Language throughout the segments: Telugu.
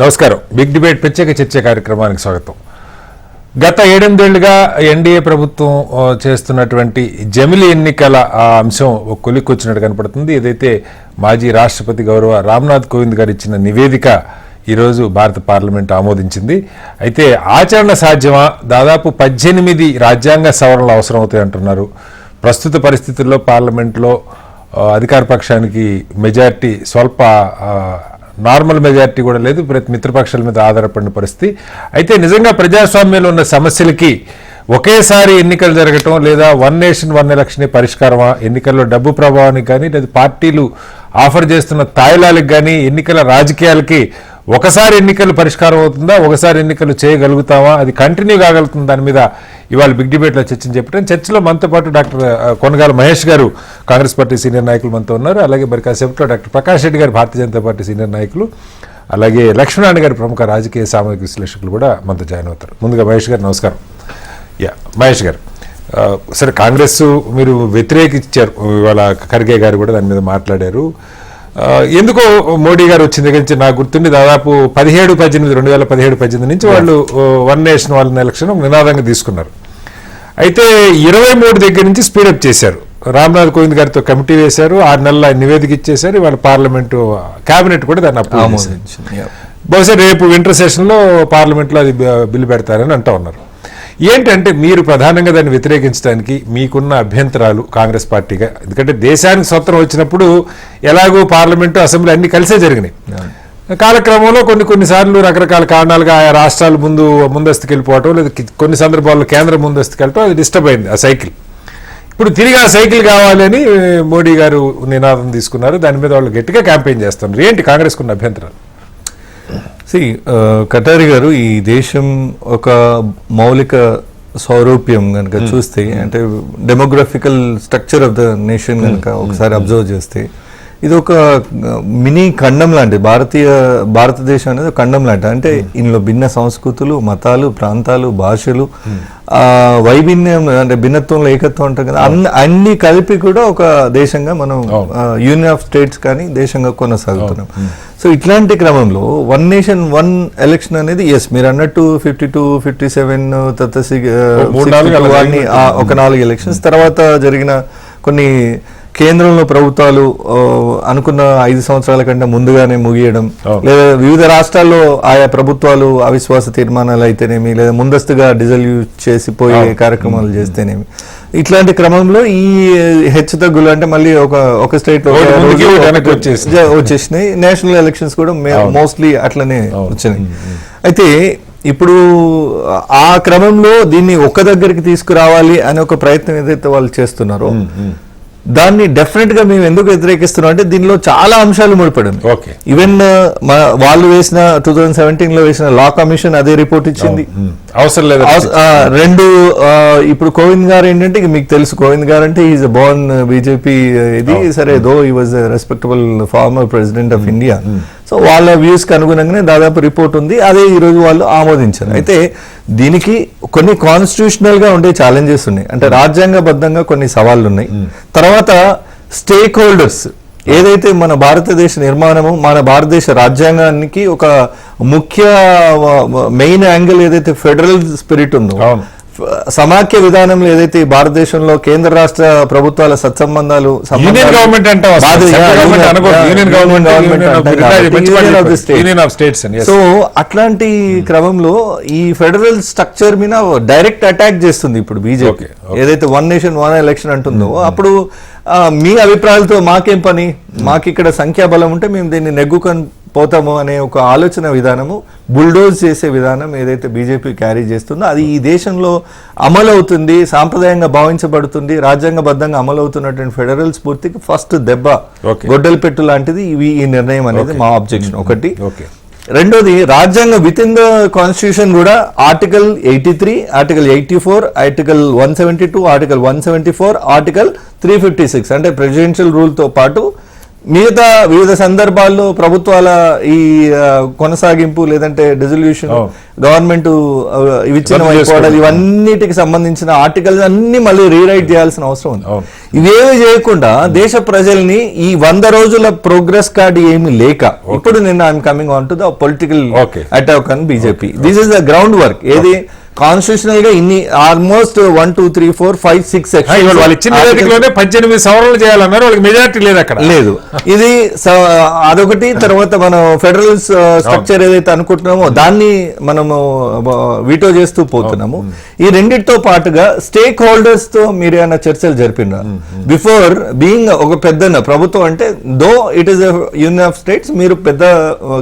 నమస్కారం. బిగ్ డిబేట్ ప్రత్యేక చర్చ కార్యక్రమానికి స్వాగతం. గత 7 ఏళ్లుగా ఎన్డీఏ ప్రభుత్వం చేస్తున్నటువంటి జమిలి ఎన్నికల అంశం కొలిక్కొచ్చినట్టు కనపడుతుంది. ఏదైతే మాజీ రాష్ట్రపతి గౌరవ రామ్నాథ్ కోవింద్ గారు ఇచ్చిన నివేదిక ఈరోజు భారత పార్లమెంట్ ఆమోదించింది. అయితే ఆచరణ సాధ్యమా? దాదాపు 18 రాజ్యాంగ సవరణలు అవసరమవుతాయి అంటున్నారు. ప్రస్తుత పరిస్థితుల్లో పార్లమెంట్లో అధికార పక్షానికి మెజారిటీ స్వల్ప నార్మల్ మెజారిటీ కూడా లేదు, ప్రతి మిత్రపక్షాల మీద ఆధారపడిన పరిస్థితి. అయితే నిజంగా ప్రజాస్వామ్యంలో ఉన్న సమస్యలకి ఒకేసారి ఎన్నికలు జరగటం లేదా వన్ నేషన్ వన్ ఎలక్షనే పరిష్కారమా? ఎన్నికల్లో డబ్బు ప్రభావానికి కానీ లేదా పార్టీలు ఆఫర్ చేస్తున్న తాయిలాలకు కానీ ఎన్నికల రాజకీయాలకి ఒకసారి ఎన్నికలు పరిష్కారం అవుతుందా? ఒకసారి ఎన్నికలు చేయగలుగుతామా? అది కంటిన్యూ కాగలుగుతుంది? దాని మీద ఇవాళ బిగ్ డిబేట్లో చర్చని చెప్పడం. చర్చలో మనతో పాటు డాక్టర్ కొనగాల మహేష్ గారు కాంగ్రెస్ పార్టీ సీనియర్ నాయకులు మనతో ఉన్నారు. అలాగే మరి కాసేపట్లో డాక్టర్ ప్రకాష్ రెడ్డి గారు భారతీయ జనతా పార్టీ సీనియర్ నాయకులు, అలాగే లక్ష్మణారాయణ గారు ప్రముఖ రాజకీయ సామాజిక విశ్లేషకులు కూడా మనతో జాయిన్ అవుతారు. ముందుగా మహేష్ గారు నమస్కారం. మహేష్ గారు, సరే కాంగ్రెస్ మీరు వ్యతిరేకించారు, ఇవాళ ఖర్గే గారు కూడా దాని మీద మాట్లాడారు. ఎందుకో మోడీ గారు వచ్చిన దగ్గర నుంచి నాకు గుర్తుండి దాదాపు 2017-18 నుంచి వాళ్ళు వన్ నేషన్ వన్ ఎలక్షన్ నినాదంగా తీసుకున్నారు. అయితే 23 దగ్గర నుంచి స్పీడప్ చేశారు. రామ్నాథ్ కోవింద్ గారితో కమిటీ వేశారు, 6 నెలల నివేదిక ఇచ్చేశారు. ఇవాళ పార్లమెంటు క్యాబినెట్ కూడా దాన్ని అప్రూవ్ చేశారు. బహుశా రేపు వింటర్ సెషన్లో పార్లమెంట్లో అది బిల్లు పెడతారని అంటూ ఉన్నారు. ఏంటంటే మీరు ప్రధానంగా దాన్ని వ్యతిరేకించడానికి మీకున్న అభ్యంతరాలు కాంగ్రెస్ పార్టీగా? ఎందుకంటే దేశానికి స్వతంత్రం వచ్చినప్పుడు ఎలాగో పార్లమెంటు అసెంబ్లీ అన్ని కలిసే జరిగినాయి. కాలక్రమంలో కొన్నిసార్లు రకరకాల కారణాలుగా ఆయా రాష్ట్రాలు ముందస్తుకు వెళ్ళిపోవటం, లేదా కొన్ని సందర్భాల్లో కేంద్రం ముందస్తుకు వెళ్ళటం, అది డిస్టర్బ్ అయింది ఆ సైకిల్. ఇప్పుడు తిరిగి ఆ సైకిల్ కావాలని మోడీ గారు నినాదం తీసుకున్నారు. దాని మీద వాళ్ళు గట్టిగా క్యాంపెయిన్ చేస్తున్నారు. ఏంటి కాంగ్రెస్కు ఉన్న అభ్యంతరాలు? కటారి గారు, ఈ దేశం ఒక మౌలిక స్వరూప్యం కనుక చూస్తే, అంటే demographical structure of the nation కనుక ఒకసారి అబ్జర్వ్ చేస్తే, ఇది ఒక మినీ ఖండం లాంటి భారతదేశం అనేది ఒక ఖండం లాంటి. అంటే ఇందులో భిన్న సంస్కృతులు, మతాలు, ప్రాంతాలు, భాషలు, వైభిన్యం అంటే భిన్నత్వంలో ఏకత్వం ఉంటాం కదా, అన్ని కలిపి కూడా ఒక దేశంగా మనం యూనియన్ ఆఫ్ స్టేట్స్ కానీ దేశంగా కొనసాగుతున్నాం. సో ఇట్లాంటి క్రమంలో వన్ నేషన్ వన్ ఎలక్షన్ అనేది మీరు అన్నట్టు 52, 57 ఒక 4 ఎలక్షన్స్ తర్వాత జరిగిన కొన్ని కేంద్రంలో ప్రభుత్వాలు అనుకున్న 5 సంవత్సరాల కంటే ముందుగానే ముగియడం, లేదా వివిధ రాష్ట్రాల్లో ఆయా ప్రభుత్వాలు అవిశ్వాస తీర్మానాలు అయితేనేమి, లేదా ముందస్తుగా డిజల్యూట్ చేసిపోయే కార్యక్రమాలు చేస్తేనేమి, ఇట్లాంటి క్రమంలో ఈ హెచ్చు తగ్గులు అంటే మళ్ళీ ఒక స్టేట్ లో వచ్చేసినాయి. నేషనల్ ఎలక్షన్స్ కూడా మోస్ట్లీ అట్లనే వచ్చినాయి. అయితే ఇప్పుడు ఆ క్రమంలో దీన్ని ఒక్క దగ్గరికి తీసుకురావాలి అనే ఒక ప్రయత్నం ఏదైతే వాళ్ళు చేస్తున్నారో దాన్ని డెఫినెట్ గా మేము ఎందుకు వ్యతిరేకిస్తున్నాం అంటే దీనిలో చాలా అంశాలు ముడిపడింది. ఈవెన్ వాళ్ళు వేసిన 2017 లో వేసిన లా కమిషన్ అదే రిపోర్ట్ ఇచ్చింది. అవసరం లేదు. ఇప్పుడు కోవింద్ గారు ఏంటంటే మీకు తెలుసు, కోవింద్ గారు అంటే ఈజ్ బోర్న్ బీజేపీ ఇది సరే, దో ఈ was respectable former president of India. So వాళ్ళ వ్యూస్ కి అనుగుణంగానే దాదాపు రిపోర్ట్ ఉంది, అదే ఈ రోజు వాళ్ళు ఆమోదించారు. అయితే దీనికి కొన్ని కాన్స్టిట్యూషనల్ గా ఉండే ఛాలెంజెస్ ఉన్నాయి, అంటే రాజ్యాంగబద్ధంగా కొన్ని సవాళ్లు ఉన్నాయి. తర్వాత స్టేక్ హోల్డర్స్ ఏదైతే మన భారతదేశ నిర్మాణము, మన భారతదేశ రాజ్యాంగానికి ఒక ముఖ్య మెయిన్ యాంగిల్ ఏదైతే ఫెడరల్ స్పిరిట్ ఉందో, సమాఖ్య విధానంలో ఏదైతే భారతదేశంలో కేంద్ర రాష్ట్ర ప్రభుత్వాల సత్సంబంధాలు, సో అట్లాంటి క్రమంలో ఈ ఫెడరల్ స్ట్రక్చర్ మీద డైరెక్ట్ అటాక్ చేస్తుంది ఇప్పుడు బీజేపీ. ఏదైతే వన్ నేషన్ వన్ ఎలక్షన్ అంటుందో, అప్పుడు మీ అభిప్రాయాలతో మాకేం పని, మాకు ఇక్కడ సంఖ్యాబలం ఉంటే మేము దీన్ని నెగ్గుకొని పోతాము అనే ఒక ఆలోచన విధానము, బుల్డోజ్ చేసే విధానం ఏదైతే బీజేపీ క్యారీ చేస్తుందో అది ఈ దేశంలో అమలవుతుంది, సాంప్రదాయంగా భావించబడుతుంది, రాజ్యాంగబద్ధంగా అమలవుతున్నటువంటి ఫెడరల్ స్ఫూర్తికి ఫస్ట్ దెబ్బ, గొడ్డలి పెట్టు లాంటిది ఈ నిర్ణయం అనేది మా ఆబ్జెక్షన్ ఒకటి. రెండోది, రాజ్యాంగం విత్ ఇన్ ద కాన్స్టిట్యూషన్ కూడా article 83, article 84, article 172, article 174, article 356 అంటే ప్రెసిడెన్షియల్ రూల్ తో పాటు మిగతా వివిధ సందర్భాల్లో ప్రభుత్వాల ఈ కొనసాగింపు లేదంటే డిజల్యూషన్, గవర్నమెంట్ విచ్ఛిన్నం అయిపోవడాలు, ఇవన్నిటికి సంబంధించిన ఆర్టికల్స్ అన్ని మళ్ళీ రీరైట్ చేయాల్సిన అవసరం ఉంది. ఇవేమి చేయకుండా దేశ ప్రజల్ని ఈ 100 రోజుల ప్రోగ్రెస్ కార్డ్ ఏమి లేక ఇప్పుడు నిన్న I'm coming on to the political attack on BJP. This is the ground work. ఏది కాన్స్టిట్యూషనల్ గా ఇన్ని ఆల్మోస్ట్ 1 2 3 4 5 6 సెక్షన్స్ వాళ్ళు ఇచ్చిన వేదికలోనే 18 సవరణలు చేయాలన్నారు. వాళ్ళకి మెజారిటీ లేదు అక్కడ. లేదు. ఇది అదొకటి. తర్వాత మనం ఫెడరల్ స్ట్రక్చర్ ఏదైతే అనుకుంటున్నామో దాన్ని మనము వీటో చేస్తూ పోతున్నాము. ఈ రెండింటితో పాటుగా స్టేక్ హోల్డర్స్ తో మీరు ఏమైనా చర్చలు జరిపినా బిఫోర్ బీయింగ్ ఒక పెద్ద ప్రభుత్వం అంటే though it is union of states, మీరు పెద్ద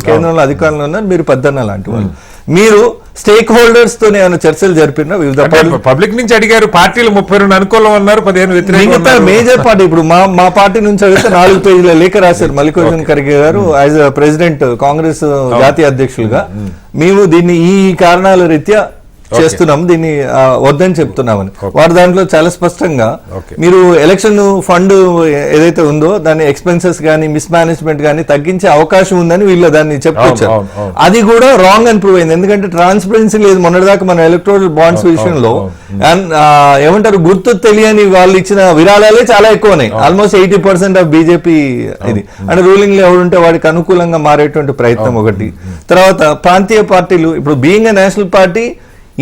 కేంద్రంలో అధికారంలో ఉన్నారు, మీరు పెద్దన్న లాంటి వాళ్ళు, మీరు స్టేక్ హోల్డర్స్ తో ఏమైనా చర్చలు జరిపినా వివిధ పబ్లిక్ నుంచి అడిగారు. పార్టీలు 32 అనుకూలం అన్నారు, 15 వ్యతిరేకం. మేజర్ పార్టీ ఇప్పుడు మా పార్టీ నుంచి అడిగితే 4 పేజీల లేఖ రాశారు మల్లికార్జున ఖర్గే గారు యాజ్ ప్రెసిడెంట్, కాంగ్రెస్ జాతీయ అధ్యక్షులుగా. మేము దీన్ని ఈ కారణాల రీత్యా చేస్తున్నాం, దీన్ని వద్దని చెప్తున్నామని. వారు దాంట్లో చాలా స్పష్టంగా మీరు ఎలక్షన్ ఫండ్ ఏదైతే ఉందో దాని ఎక్స్పెన్సెస్ గానీ మిస్ మేనేజ్మెంట్ గానీ తగ్గించే అవకాశం ఉందని వీళ్ళు దాన్ని చెప్పుకొచ్చారు. అది కూడా రాంగ్ అని ప్రూవ్ అయింది. ఎందుకంటే ట్రాన్స్పరెన్సీ లేదు. మొన్నటిదాకా మన ఎలక్టోరల్ బాండ్స్ విషయంలో ఏమంటారు, గుర్తు తెలియని వాళ్ళు ఇచ్చిన విరాళాలే చాలా ఎక్కువ ఉన్నాయి. ఆల్మోస్ట్ 80% ఆఫ్ బీజేపీ ఇది అంటే రూలింగ్ లో ఎవరుంటే వాడికి అనుకూలంగా మారేటువంటి ప్రయత్నం ఒకటి. తర్వాత ప్రాంతీయ పార్టీలు ఇప్పుడు being a national party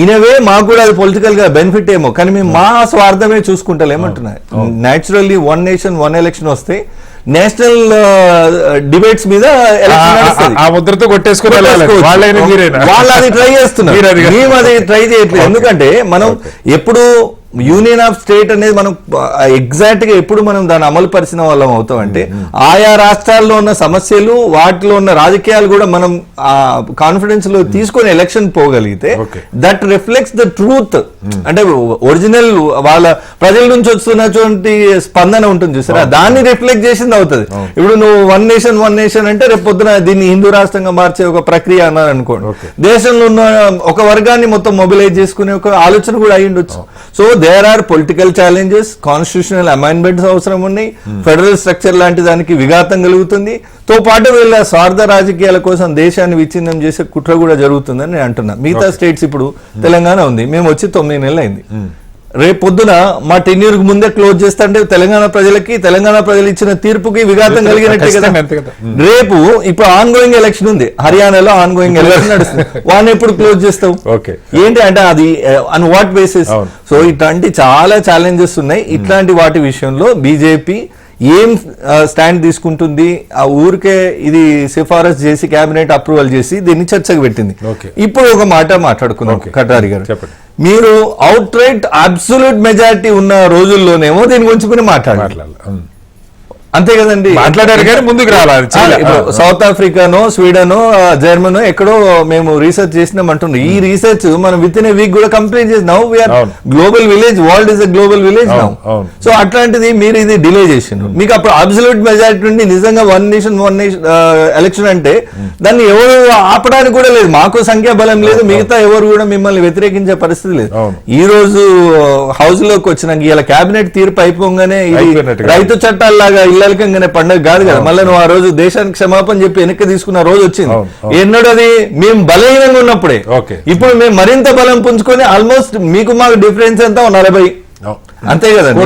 in a way మాకు కూడా అది పొలిటికల్ గా బెనిఫిట్ ఏమో, కానీ మేము మా స్వార్థమే చూసుకుంటలేమంటున్నాయి. న్యాచురల్లీ 1 నేషన్ 1 ఎలక్షన్ వస్తే నేషనల్ డిబేట్స్ మీద ఆ ముద్రతో కొట్టేసుకుని వాళ్ళు అది ట్రై చేస్తున్నారు, మేము అది ట్రై చేయట్లేదు. ఎందుకంటే మనం ఎప్పుడు యూనియన్ ఆఫ్ స్టేట్ అనేది మనం ఎగ్జాక్ట్ గా ఎప్పుడు మనం దాన్ని అమలు పరిచిన వాళ్ళం అవుతాం అంటే ఆయా రాష్ట్రాల్లో ఉన్న సమస్యలు వాటిలో ఉన్న రాజకీయాలు కూడా మనం కాన్ఫిడెన్స్ లో తీసుకొని ఎలక్షన్ పోగలిగితే దట్ రిఫ్లెక్ట్స్ ద ట్రూత్. అంటే ఒరిజినల్ వాళ్ళ ప్రజల నుంచి వస్తున్నటువంటి స్పందన ఉంటుంది చూసారా, దాన్ని రిఫ్లెక్ట్ చేసింది అవుతుంది. ఇప్పుడు నువ్వు 1 నేషన్ 1 నేషన్ అంటే రేపు పొద్దున దీన్ని హిందూ రాష్ట్రంగా మార్చే ఒక ప్రక్రియ అన్నారు అనుకోండి, దేశంలో ఉన్న ఒక వర్గాన్ని మొత్తం మొబిలైజ్ చేసుకునే ఒక ఆలోచన కూడా అయి ఉండొచ్చు. So there are political challenges, constitutional amendments అవసరం ఉన్నాయి, ఫెడరల్ స్ట్రక్చర్ లాంటి దానికి విఘాతం కలుగుతుంది. తో పాటు వీళ్ళ స్వార్థ రాజకీయాల కోసం దేశాన్ని విచ్ఛిన్నం చేసే కుట్ర కూడా జరుగుతుందని నేను అంటున్నా. మిగతా స్టేట్స్ ఇప్పుడు తెలంగాణ ఉంది, మేము వచ్చి 9 నెలలు అయింది. రేపు పొద్దున మా టెన్యూర్ కు ముందే క్లోజ్ చేస్తా అంటే తెలంగాణ ప్రజలు ఇచ్చిన తీర్పుకి విఘాతం కలిగినట్టే కదా. రేపు ఇప్పుడు ఆన్ గోయింగ్ ఎలక్షన్ ఉంది, హర్యానాలో ఆన్ గోయింగ్ ఎలక్షన్ నడుస్తుంది, వాడిని ఎప్పుడు క్లోజ్ చేస్తావు ఏంటి అంటే అది ఆన్ వాట్ బేసిస్? సో ఇట్లాంటి చాలా ఛాలెంజెస్ ఉన్నాయి. ఇట్లాంటి వాటి విషయంలో బీజేపీ ఏం స్టాండ్ తీసుకుంటుంది? ఆ ఊరికే ఇది సిఫారసు చేసి కేబినెట్ అప్రూవల్ చేసి దీన్ని చర్చకు పెట్టింది. ఇప్పుడు ఒక మాట మాట్లాడుకున్నాం కటారి గారు, మీరు అవుట్ రైట్ అబ్సల్యూట్ మెజారిటీ ఉన్న రోజుల్లోనేమో దీని గురించి మాట్లాడాలి, అంతే కదండి. మాట్లాడారు కానీ ముందుకు రావాలి. సౌత్ ఆఫ్రికానో స్వీడనో జర్మనో ఎక్కడో మేము రీసెర్చ్ చేసినాం అంటున్నాం. ఈ రీసెర్చ్ మనం విత్ ఇన్ ఏ వీక్ కూడా కంప్లీట్ చేసి now we are global village, world is a global village now. So అట్లాంటిది మీరు ఇది డిలే చేసిండ్రు. మీకు అప్పుడు అబ్సల్యూట్ మెజారిటీ నుండి నిజంగా 1 నేషన్ 1 ఎలక్షన్ అంటే దాన్ని ఎవరు ఆపడానికి కూడా లేదు. మాకు సంఖ్యా బలం లేదు, మిగతా ఎవరు కూడా మిమ్మల్ని వ్యతిరేకించే పరిస్థితి లేదు. ఈ రోజు హౌస్ లోకి వచ్చినాక ఇలా కేబినెట్ తీర్పు అయిపోగానే రైతు చట్టాల్లాగా ఇల్లలకంగానే పండుగ కాదు కదా. మళ్ళీ నువ్వు ఆ రోజు దేశానికి క్షమాపణ చెప్పి వెనక్కి తీసుకున్న రోజు వచ్చింది. ఎన్నడూ అది మేము బలహీనంగా ఉన్నప్పుడే. ఇప్పుడు మేము మరింత బలం పుంజుకొని ఆల్మోస్ట్ మీకు మాకు డిఫరెన్స్ ఎంత 40, అంతే కదండి.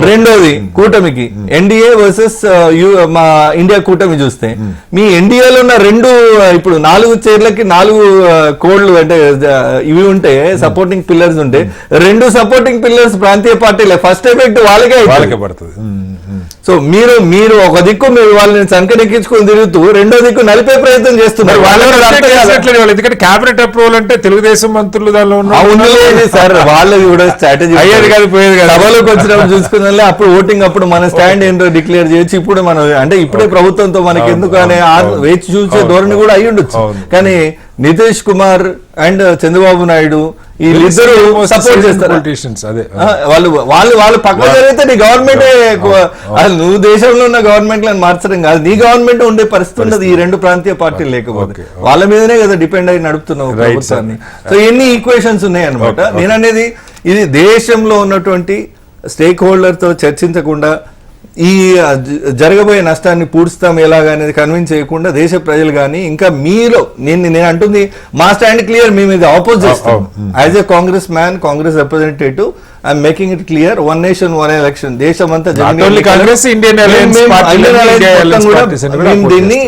రెండోది కూటమికి ఎన్డీఏ వర్సెస్ మా ఇండియా కూటమి చూస్తే మీ ఎన్డీఏలో ఉన్న 2 ఇప్పుడు 4 చైర్లకి 4 కోడ్లు అంటే ఇవి ఉంటే సపోర్టింగ్ పిల్లర్స్ ఉంటే 2 సపోర్టింగ్ పిల్లర్స్ ప్రాంతీయ పార్టీలే. ఫస్ట్ ఎఫెక్ట్ వాళ్ళకే పడుతుంది. సో మీరు ఒక దిక్కు మీరు వాళ్ళని సంకనెక్కించుకొని తిరుగుతూ రెండో దిక్కు నలిపే ప్రయత్నం చేస్తున్నారు. ఎందుకంటే క్యాబినెట్ అప్రూవల్ అంటే తెలుగుదేశం మంత్రులు దానిలో ఉన్నారు సార్, వాళ్ళది కూడా స్ట్రాటజీ అయ్యేది కాదు పోయేది కాదు. సభలోకి వచ్చినప్పుడు చూసుకున్నా అప్పుడు ఓటింగ్ అప్పుడు మన స్టాండ్ ఏంటో డిక్లేర్ చేయొచ్చు. ఇప్పుడు మనం అంటే ఇప్పుడే ప్రభుత్వంతో మనకి ఎందుకు అనే వేచి చూసే ధోరణి కూడా అయి ఉండొచ్చు. కానీ నితీష్ కుమార్ అండ్ చంద్రబాబు నాయుడు వీళ్ళిద్దరూ సపోర్ట్ చేస్తారు. వాళ్ళు పక్కన జరిగితే నీ గవర్నమెంట్ నువ్వు దేశంలో ఉన్న గవర్నమెంట్ లను మార్చడం కాదు, నీ గవర్నమెంట్ ఉండే పరిస్థితి ఉండదు ఈ 2 ప్రాంతీయ పార్టీలు లేకపోతే. వాళ్ళ మీదనే కదా డిపెండ్ అయి నడుపుతున్నావు ప్రభుత్వాన్ని. సో ఎన్ని ఈక్వేషన్స్ ఉన్నాయి అనమాట. నేననేది ఇది దేశంలో ఉన్నటువంటి స్టేక్ హోల్డర్ తో చర్చించకుండా ఈ జరగబోయే నష్టాన్ని పూడ్చుతాం ఎలాగా అనేది కన్విన్స్ చేయకుండా దేశ ప్రజలు కానీ ఇంకా మీలో నేను అంటుంది మా స్టాండ్ క్లియర్, మేము ఇది ఆపోజ్ చేస్తాం. As a Congress man, Congress representative, I'm making it clear, 1 nation 1 election. దేశం అంతా దీన్ని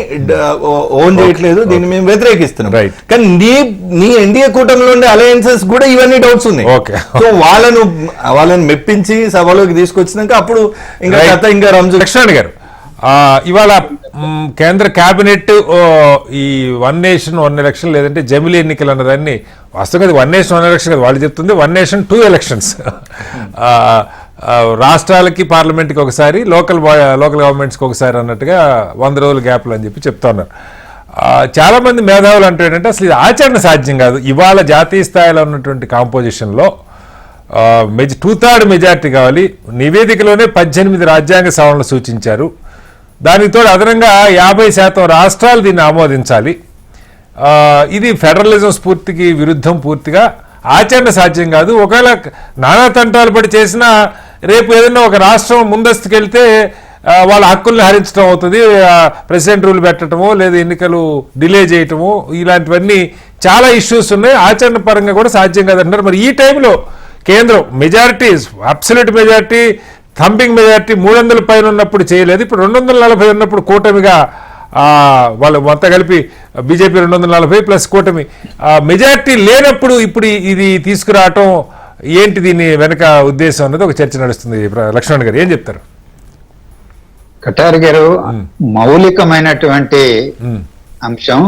ఓన్ చేయట్లేదు, దీన్ని మేము వ్యతిరేకిస్తున్నాం. కానీ నీ ఎన్డీఏ కూటమిలో ఉండే అలయన్సెస్ కూడా ఇవన్నీ డౌట్స్ ఉన్నాయి. సో వాళ్ళను మెప్పించి సభలోకి తీసుకొచ్చినాక అప్పుడు ఇంకా రంజాన్. లక్ష్మణ్ గారు, ఇవాళ కేంద్ర కేబినెట్ ఈ 1 నేషన్ 1 ఎలక్షన్ లేదంటే జమిలీ ఎన్నికలు అన్నదాన్ని, వాస్తవంగా అది 1 నేషన్ 1 ఎలక్షన్ కాదు, వాళ్ళు చెప్తుంది 1 నేషన్ 2 ఎలక్షన్స్. రాష్ట్రాలకి పార్లమెంట్కి ఒకసారి, లోకల్ గవర్నమెంట్స్కి ఒకసారి అన్నట్టుగా 100 రోజుల గ్యాప్లు అని చెప్పి చెప్తా ఉన్నారు. చాలా మంది మేధావులు అంటే ఏంటంటే అసలు ఇది ఆచరణ సాధ్యం కాదు. ఇవాళ జాతీయ స్థాయిలో ఉన్నటువంటి కాంపోజిషన్లో 2/3 మెజార్టీ కావాలి. నివేదికలోనే 18 రాజ్యాంగ సవరణలు సూచించారు. దానికి తోడు అదనంగా 50% రాష్ట్రాలు దీన్ని ఆమోదించాలి. ఇది ఫెడరలిజం స్ఫూర్తికి విరుద్ధం, పూర్తిగా ఆచరణ సాధ్యం కాదు. ఒకవేళ నానా తంటాలు పడి చేసినా రేపు ఏదైనా ఒక రాష్ట్రం ముందస్తుకు వెళ్తే వాళ్ళ హక్కుల్ని హరించడం అవుతుంది. ప్రెసిడెంట్ రూల్ పెట్టడము లేదా ఎన్నికలు డిలే చేయటము, ఇలాంటివన్నీ చాలా ఇష్యూస్ ఉన్నాయి. ఆచరణ పరంగా కూడా సాధ్యం కాదంటున్నారు. మరి ఈ టైంలో కేంద్రం majority, absolute majority, thumping majority 300 పైన ఉన్నప్పుడు చేయలేదు. ఇప్పుడు 240 ఉన్నప్పుడు కూటమిగా వాళ్ళు మొత్తం కలిపి బీజేపీ 240 ప్లస్ కూటమి మెజారిటీ లేనప్పుడు ఇప్పుడు ఇది తీసుకురావటం ఏంటి, దీని వెనక ఉద్దేశం అన్నది ఒక చర్చ నడుస్తుంది. లక్ష్మణ్ గారు ఏం చెప్తారు? కటారి గారు, మౌలికమైనటువంటి అంశం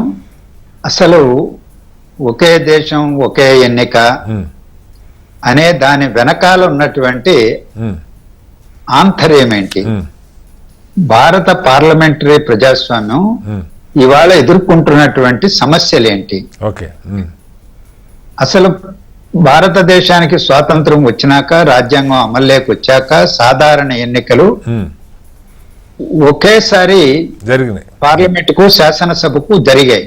అసలు ఒకే దేశం ఒకే ఎన్నిక అనే దాని వెనకాల ఉన్నటువంటి ఆంతర్యం ఏంటి, భారత పార్లమెంటరీ ప్రజాస్వామ్యం ఇవాళ ఎదుర్కొంటున్నటువంటి సమస్యలు ఏంటి, అసలు భారతదేశానికి స్వాతంత్రం వచ్చినాక, రాజ్యాంగం అమల్లోకి వచ్చాక సాధారణ ఎన్నికలు ఒకేసారి జరిగినాయి, పార్లమెంటుకు శాసనసభకు జరిగాయి,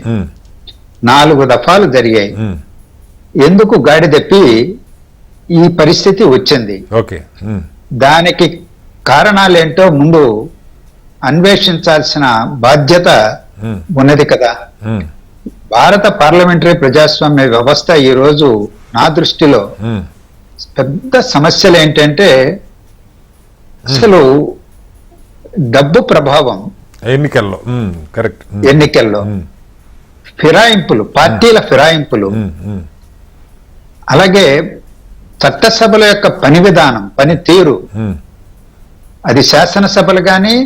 4 దఫాలు జరిగాయి. ఎందుకు గాడి తప్పి ఈ పరిస్థితి వచ్చింది? దానికి కారణాలేంటో ముందు అన్వేషించాల్సిన బాధ్యత ఉన్నది కదా. భారత పార్లమెంటరీ ప్రజాస్వామ్య వ్యవస్థ ఈ రోజు నా దృష్టిలో పెద్ద సమస్యలు ఏంటంటే అసలు డబ్బు ప్రభావం ఎన్నికల్లో, కరెక్ట్, ఎన్నికల్లో ఫిరాయింపులు, పార్టీల ఫిరాయింపులు, అలాగే చట్టసభల యొక్క పని విధానం, పనితీరు, అది శాసనసభలు కానీ,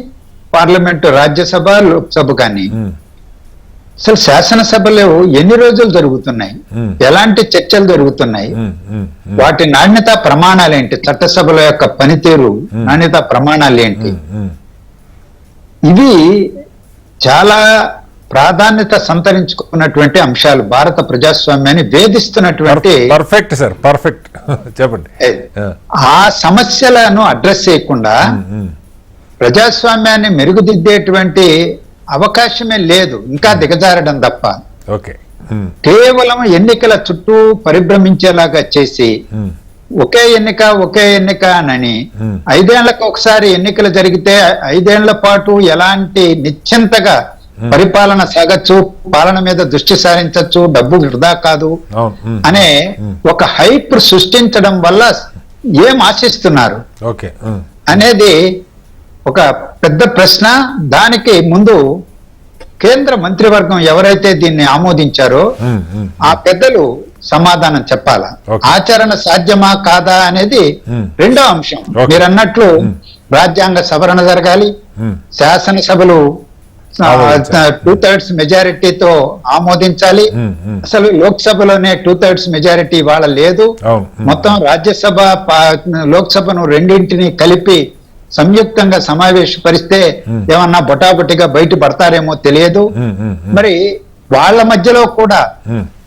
పార్లమెంటు, రాజ్యసభ, లోక్సభ కానీ. అసలు శాసనసభలు ఎన్ని రోజులు జరుగుతున్నాయి, ఎలాంటి చర్చలు జరుగుతున్నాయి, వాటి నాణ్యత ప్రమాణాలు ఏంటి, చట్టసభల యొక్క పనితీరు నాణ్యత ప్రమాణాలు ఏంటి, ఇవి చాలా ప్రాధాన్యత సంతరించుకున్నటువంటి అంశాలు. భారత ప్రజాస్వామ్యాన్ని వేధిస్తున్నటువంటి, పర్ఫెక్ట్ సార్, పర్ఫెక్ట్ చెప్పండి. ఆ సమస్యలను అడ్రస్ చేయకుండా ప్రజాస్వామ్యాన్ని మెరుగుదిద్దేటువంటి అవకాశమే లేదు, ఇంకా దిగజారడం తప్ప. కేవలం ఎన్నికల చుట్టూ పరిభ్రమించేలాగా చేసి ఒకే ఎన్నిక అని 5 ఏళ్లకు ఒకసారి ఎన్నికలు జరిగితే 5 ఏళ్ల పాటు ఎలాంటి నిశ్చింతగా పరిపాలన సాగచ్చు, పాలన మీద దృష్టి సారించచ్చు, డబ్బు వృధా కాదు అనే ఒక హైప్ సృష్టించడం వల్ల ఏం ఆశిస్తున్నారు అనేది ఒక పెద్ద ప్రశ్న. దానికి ముందు కేంద్ర మంత్రివర్గం ఎవరైతే దీన్ని ఆమోదించారో ఆ పెద్దలు సమాధానం చెప్పాలా. ఆచరణ సాధ్యమా కాదా అనేది రెండో అంశం. మీరు అన్నట్లు రాజ్యాంగ సవరణ జరగాలి, శాసనసభలు 2/3 మెజారిటీతో ఆమోదించాలి. అసలు లోక్సభలోనే 2/3 మెజారిటీ ఇవాళ లేదు. మొత్తం రాజ్యసభ, లోక్సభను రెండింటిని కలిపి సంయుక్తంగా సమావేశపరిస్తే ఏమన్నా బొటాబొటిగా బయట పడతారేమో తెలియదు. మరి వాళ్ళ మధ్యలో కూడా